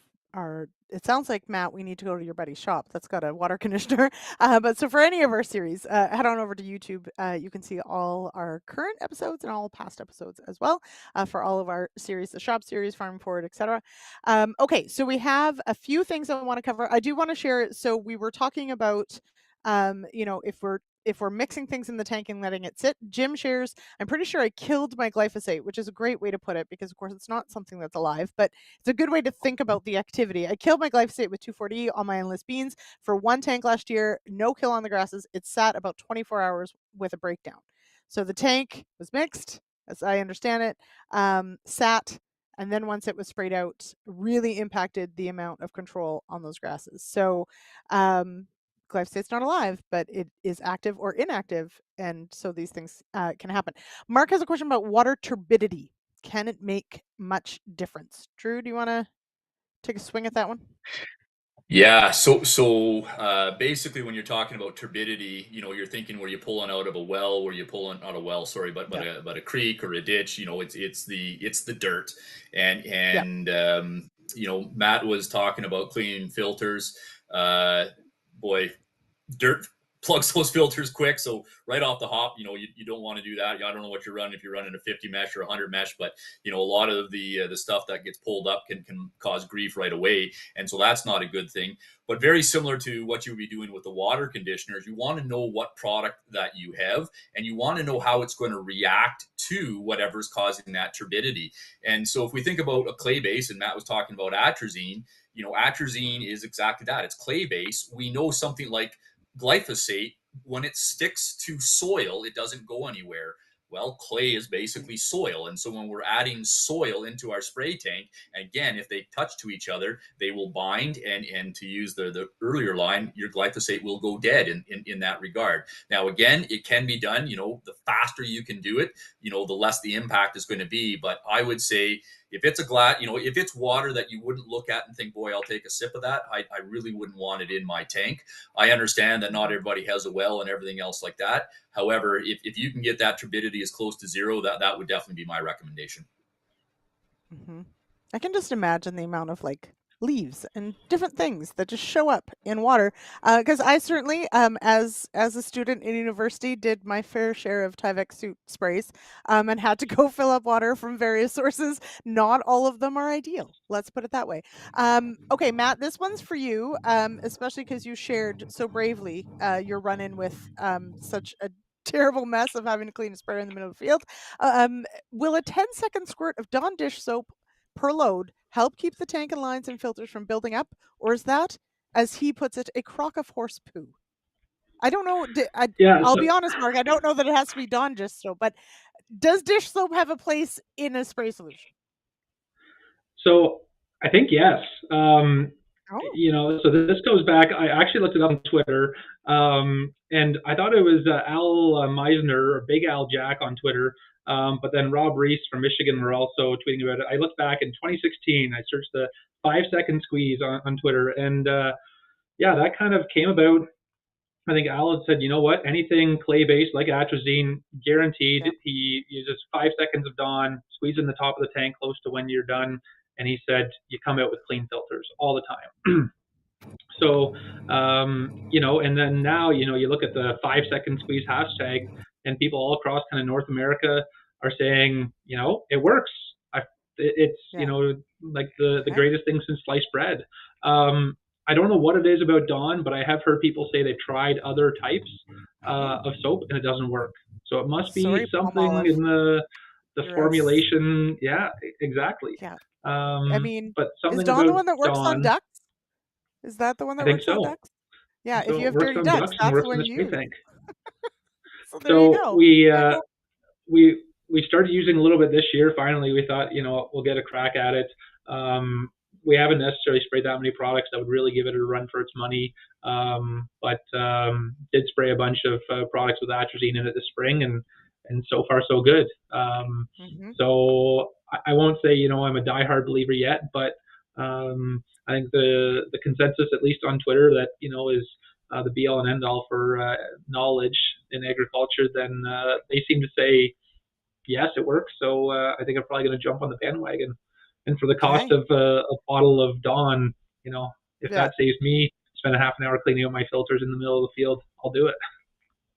it sounds like, Matt, we need to go to your buddy's shop that's got a water conditioner. But so for any of our series, head on over to YouTube. You can see all our current episodes and all past episodes as well for all of our series, the shop series, Farming Forward, etc. Okay, so we have a few things I want to cover. I do want to share. So we were talking about, if we're mixing things in the tank and letting it sit. Jim shares, I'm pretty sure I killed my glyphosate, which is a great way to put it because, of course, it's not something that's alive, but it's a good way to think about the activity. I killed my glyphosate with 2,4-D on my endless beans for 1 tank last year, no kill on the grasses. It sat about 24 hours with a breakdown. So the tank was mixed, as I understand it, sat, and then once it was sprayed out, really impacted the amount of control on those grasses. So glyphosate's not alive, but it is active or inactive, and so these things can happen. Mark has a question about water turbidity. Can it make much difference? Drew, do you want to take a swing at that one? Yeah, so basically when you're talking about turbidity, you're thinking where you're pulling out of a well, where you're pulling not a well, sorry, but a creek or a ditch. It's the dirt, and Matt was talking about cleaning filters. Boy, dirt plugs those filters quick. So right off the hop, you don't want to do that. I don't know what you're running, if you're running a 50 mesh or 100 mesh, but a lot of the stuff that gets pulled up can cause grief right away. And so that's not a good thing. But very similar to what you would be doing with the water conditioners, you want to know what product that you have, and you want to know how it's going to react to whatever's causing that turbidity. And so if we think about a clay base, and Matt was talking about atrazine, atrazine is exactly that. It's clay base. We know something like glyphosate, when it sticks to soil, it doesn't go anywhere. Well, clay is basically soil. And so when we're adding soil into our spray tank, again, if they touch to each other, they will bind. And to use the earlier line, your glyphosate will go dead in that regard. Now, again, it can be done. The faster you can do it, the less the impact is going to be. But I would say if it's if it's water that you wouldn't look at and think, boy, I'll take a sip of that, I really wouldn't want it in my tank. I understand that not everybody has a well and everything else like that. However, if you can get that turbidity as close to zero, that would definitely be my recommendation. Mm-hmm. I can just imagine the amount of leaves and different things that just show up in water. Because I certainly, as a student in university, did my fair share of Tyvek suit sprays, and had to go fill up water from various sources. Not all of them are ideal. Let's put it that way. Okay, Matt, this one's for you, especially because you shared so bravely your run-in with such a terrible mess of having to clean a sprayer in the middle of the field. Will a 10-second squirt of Dawn dish soap per load help keep the tank and lines and filters from building up, or is that, as he puts it, a crock of horse poo? I don't know. I'll be honest, Mark, I don't know that it has to be Dawn dish soap, but does dish soap have a place in a spray solution? So I think yes. So this goes back. I actually looked it up on Twitter, and I thought it was Al Meisner or Big Al Jack on Twitter. But then Rob Reese from Michigan were also tweeting about it. I looked back in 2016. I searched the 5-second squeeze on Twitter, and that kind of came about. I think Al had said, you know what, anything clay-based like atrazine, guaranteed. Yep. He uses 5 seconds of Dawn, squeeze in the top of the tank close to when you're done, and he said you come out with clean filters all the time. So, and then now, you look at the 5-second squeeze hashtag, and people all across kind of North America are saying, it works. It's like the greatest thing since sliced bread. I don't know what it is about Dawn, but I have heard people say they've tried other types of soap and it doesn't work. So it must be something in the formulation. Yeah, exactly. Yeah. But something is Dawn about the one that works Dawn, on ducks? Is that the one that works on ducks? Yeah, so if you have dirty ducks, that's the one you use. So there you go. We started using a little bit this year. Finally, we thought, we'll get a crack at it. We haven't necessarily sprayed that many products that would really give it a run for its money, but did spray a bunch of products with atrazine in it this spring, and so far so good. So I won't say I'm a diehard believer yet, but I think the consensus, at least on Twitter, that is the be all and end all for knowledge in agriculture, then they seem to say yes, it works. So I think I'm probably going to jump on the bandwagon. And for the cost of a bottle of Dawn, if that saves me spend a half an hour cleaning out my filters in the middle of the field, I'll do it.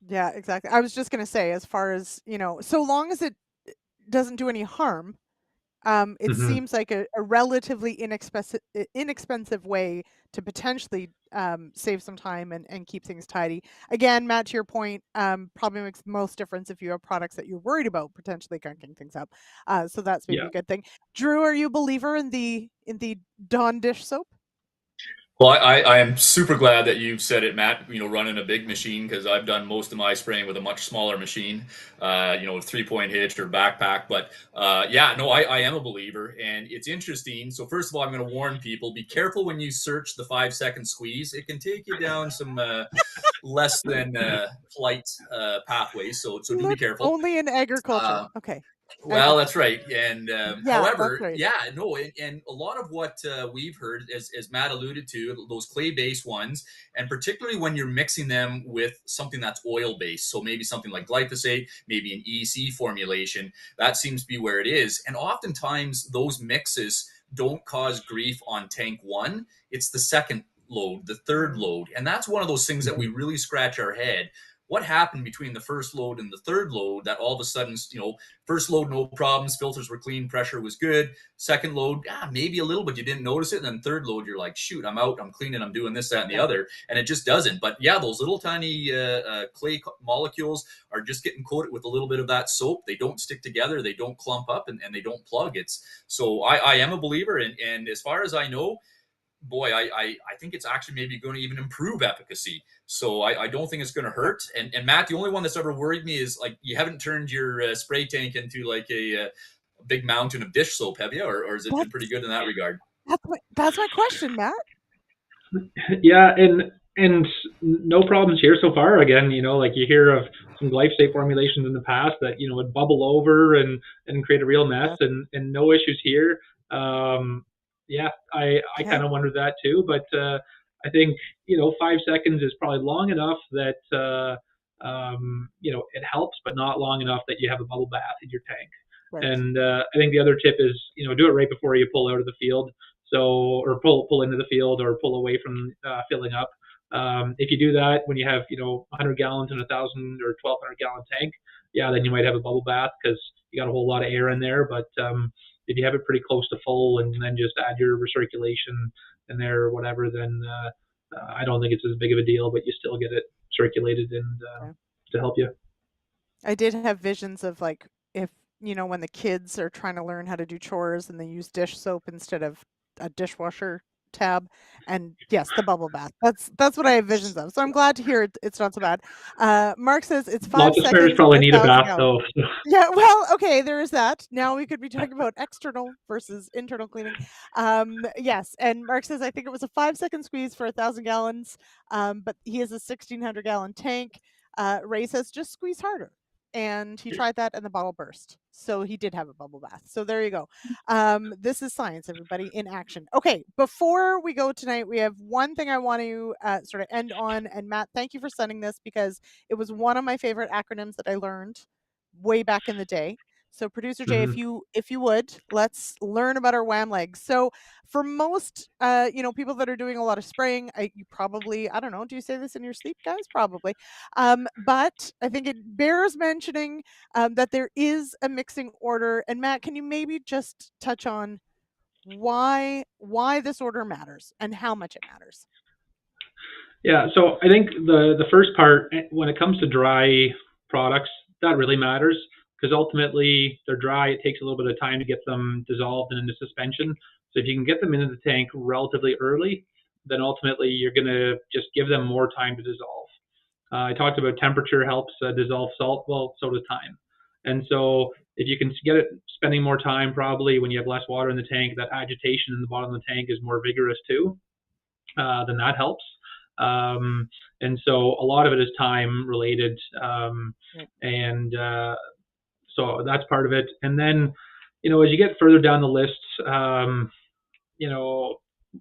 Yeah, exactly. I was just going to say, as far as, so long as it doesn't do any harm, it seems like a relatively inexpensive way to potentially save some time and keep things tidy. Again, Matt, to your point, probably makes the most difference if you have products that you're worried about potentially gunking things up. So that's maybe a good thing. Drew, are you a believer in the Dawn dish soap? Well, I am super glad that you said it, Matt, running a big machine, because I've done most of my spraying with a much smaller machine, 3-point hitch or backpack. But I am a believer, and it's interesting. So first of all, I'm going to warn people, be careful when you search the 5-second squeeze. It can take you down some less than polite pathways. So do be careful. Only in agriculture. Okay. Well, that's right. And however, and a lot of what we've heard, as Matt alluded to, those clay-based ones, and particularly when you're mixing them with something that's oil-based, so maybe something like glyphosate, maybe an EC formulation, that seems to be where it is. And oftentimes those mixes don't cause grief on tank 1. It's the second load, the third load. And that's one of those things that we really scratch our head. What happened between the first load and the third load that all of a sudden, first load, no problems, filters were clean, pressure was good. Second load, maybe a little, but you didn't notice it. And then third load, you're like, shoot, I'm out, I'm cleaning, I'm doing this, that, and the other. And it just doesn't. But yeah, those little tiny clay molecules are just getting coated with a little bit of that soap. They don't stick together, they don't clump up, and they don't plug. So I am a believer. And as far as I know, boy, I think it's actually maybe going to even improve efficacy. So I don't think it's going to hurt. And Matt, the only one that's ever worried me is like you haven't turned your spray tank into like a big mountain of dish soap, have you? Or has it been pretty good in that regard? That's my question, Matt. Yeah, and no problems here so far. Again, like you hear of some glyphosate formulations in the past that would bubble over and create a real mess, and no issues here. Yeah, I kind of wondered that too, but I think 5 seconds is probably long enough that it helps, but not long enough that you have a bubble bath in your tank. Right. And I think the other tip is do it right before you pull out of the field. So, or pull into the field or pull away from filling up. If you do that when you have 100 gallons in a 1,000 or 1,200 gallon tank, yeah, then you might have a bubble bath because you got a whole lot of air in there. But if you have it pretty close to full and then just add your recirculation in there or whatever, then I don't think it's as big of a deal. But you still get it circulated and to help you. I did have visions of like if when the kids are trying to learn how to do chores and they use dish soap instead of a dishwasher tab, and yes, the bubble bath. That's what I have visions of. So I'm glad to hear it's not so bad. Mark says it's 5 Lots seconds. Lots of spares probably need a bath though. Yeah, well, okay, there is that. Now we could be talking about external versus internal cleaning. Yes, and Mark says I think it was a 5-second squeeze for 1,000 gallons, but he has a 1,600 gallon tank. Ray says just squeeze harder. And he tried that and the bottle burst. So he did have a bubble bath. So there you go. This is science, everybody, in action. Okay, before we go tonight, we have one thing I want to sort of end on. And Matt, thank you for sending this because it was one of my favorite acronyms that I learned way back in the day. So producer Jay, if you would, let's learn about our WAM legs. So for most people that are doing a lot of spraying, you probably, I don't know, do you say this in your sleep, guys? Probably. But I think it bears mentioning that there is a mixing order. And Matt, can you maybe just touch on why this order matters and how much it matters? Yeah, so I think the first part, when it comes to dry products, that really matters. Because ultimately they're dry, it takes a little bit of time to get them dissolved and into suspension. So if you can get them into the tank relatively early, then ultimately you're going to just give them more time to dissolve. I talked about temperature helps dissolve salt. Well, so does time. And so if you can get it spending more time, probably when you have less water in the tank, that agitation in the bottom of the tank is more vigorous too, then that helps. And so a lot of it is time related. And so that's part of it. And then, as you get further down the list,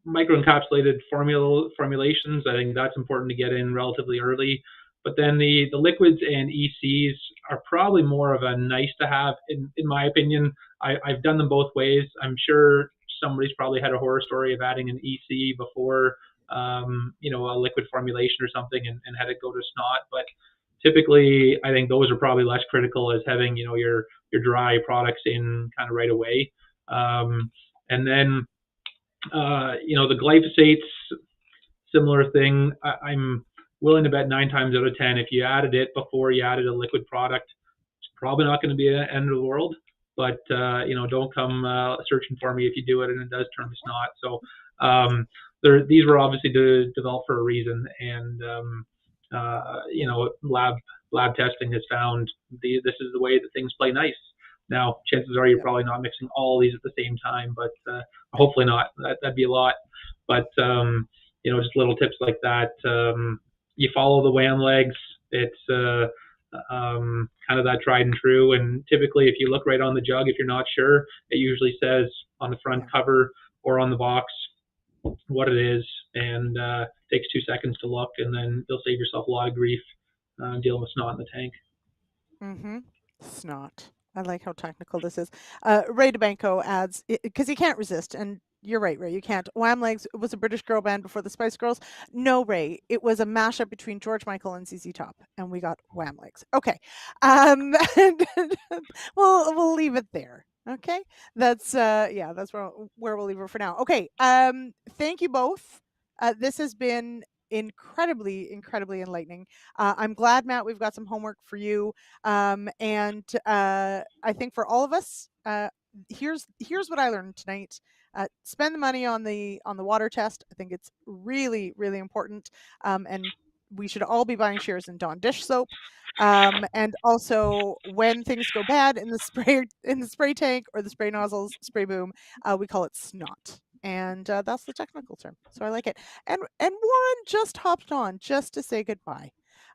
microencapsulated formulations, I think that's important to get in relatively early. But then the liquids and ECs are probably more of a nice to have, in my opinion. I've done them both ways. I'm sure somebody's probably had a horror story of adding an EC before, a liquid formulation or something and had it go to snot. But typically, I think those are probably less critical as having, your dry products in kind of right away. And then, the glyphosates, similar thing. I'm willing to bet 9 times out of 10, if you added it before you added a liquid product, it's probably not going to be the end of the world. But, don't come searching for me if you do it and it does turn to snot. So these were obviously developed for a reason. And, lab testing has found this is the way that things play nice. Now, chances are you're probably not mixing all these at the same time, but hopefully not. That'd be a lot. But, just little tips like that. You follow the WAM legs. It's kind of that tried and true. And typically, if you look right on the jug, if you're not sure, it usually says on the front cover or on the box what it is, and takes 2 seconds to look, and then you'll save yourself a lot of grief dealing with snot in the tank. Snot. I like how technical this is. Ray DeBanco adds, because you can't resist, and you're right, Ray, you can't. Wham Legs was a British girl band before the Spice Girls. No, Ray, it was a mashup between George Michael and ZZ Top, and we got Wham Legs. Okay. We'll leave it there. Okay. That's where we'll leave it for now. Okay. Thank you both. This has been incredibly enlightening. I'm glad, Matt, we've got some homework for you. And I think for all of us, here's what I learned tonight. Spend the money on the water test. I think it's really, really important. And we should all be buying shares in Dawn dish soap. And also, when things go bad in the spray tank or the spray nozzles, spray boom, we call it snot. And that's the technical term. So I like it. And Warren just hopped on just to say goodbye.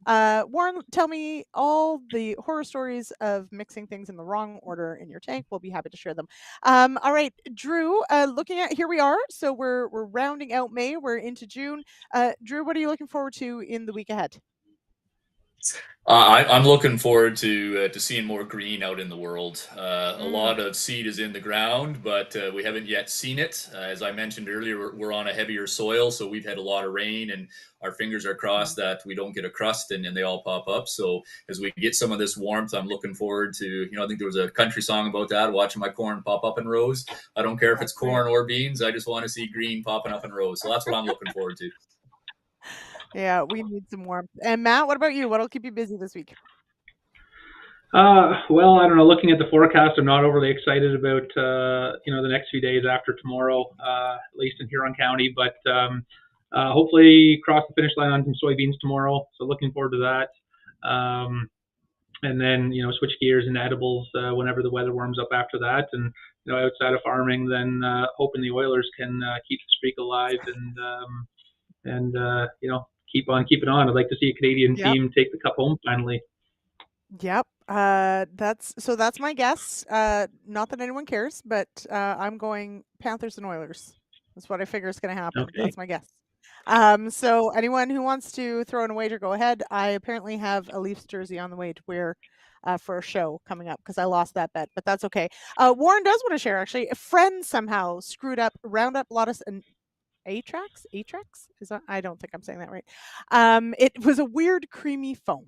Warren, tell me all the horror stories of mixing things in the wrong order in your tank. We'll be happy to share them. All right, Drew, looking at, here we are. So we're rounding out May. We're into June. Drew, what are you looking forward to in the week ahead? I'm looking forward to seeing more green out in the world. A lot of seed is in the ground, but we haven't yet seen it. As I mentioned earlier, we're on a heavier soil, so we've had a lot of rain, and our fingers are crossed that we don't get a crust and they all pop up. So as we get some of this warmth, I'm looking forward to, I think there was a country song about that, watching my corn pop up in rows. I don't care if it's corn or beans. I just want to see green popping up in rows. So that's what I'm looking forward to. Yeah, we need some warmth. And Matt, what about you? What'll keep you busy this week? Well, I don't know. Looking at the forecast, I'm not overly excited about the next few days after tomorrow, at least in Huron County. But hopefully, cross the finish line on some soybeans tomorrow. So looking forward to that. And then switch gears in edibles whenever the weather warms up after that. And outside of farming, then hoping the Oilers can keep the streak alive and keep on keeping on. I'd like to see a Canadian team take the cup home finally. Yep. That's my guess. Not that anyone cares, but I'm going Panthers and Oilers. That's what I figure is going to happen. Okay. That's my guess. So anyone who wants to throw in a wager, go ahead. I apparently have a Leafs jersey on the way to wear for a show coming up because I lost that bet, but that's okay. Warren does want to share, actually. A friend somehow screwed up Roundup, Lotus, and Atrax? Is that? I don't think I'm saying that right. It was a weird creamy foam.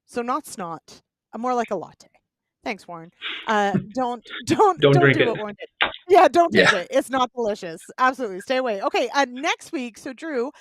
So not snot, more like a latte. Thanks, Warren. Don't drink it. What Warren did. Yeah, don't drink it. It's not delicious. Absolutely, stay away. Okay, next week. So Drew,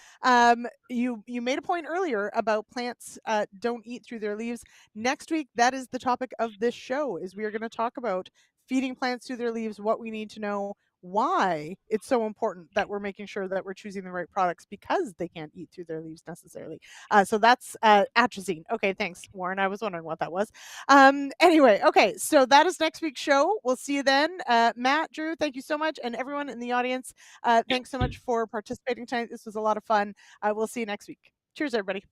you made a point earlier about plants don't eat through their leaves. Next week, that is the topic of this show. Is we are going to talk about feeding plants through their leaves, what we need to know, why it's so important that we're making sure that we're choosing the right products because they can't eat through their leaves necessarily. So that's atrazine. Okay, thanks, Warren. I was wondering what that was. Anyway, okay, so that is next week's show. We'll see you then. Matt, Drew, thank you so much. And everyone in the audience, thanks so much for participating tonight. This was a lot of fun. We'll see you next week. Cheers, everybody.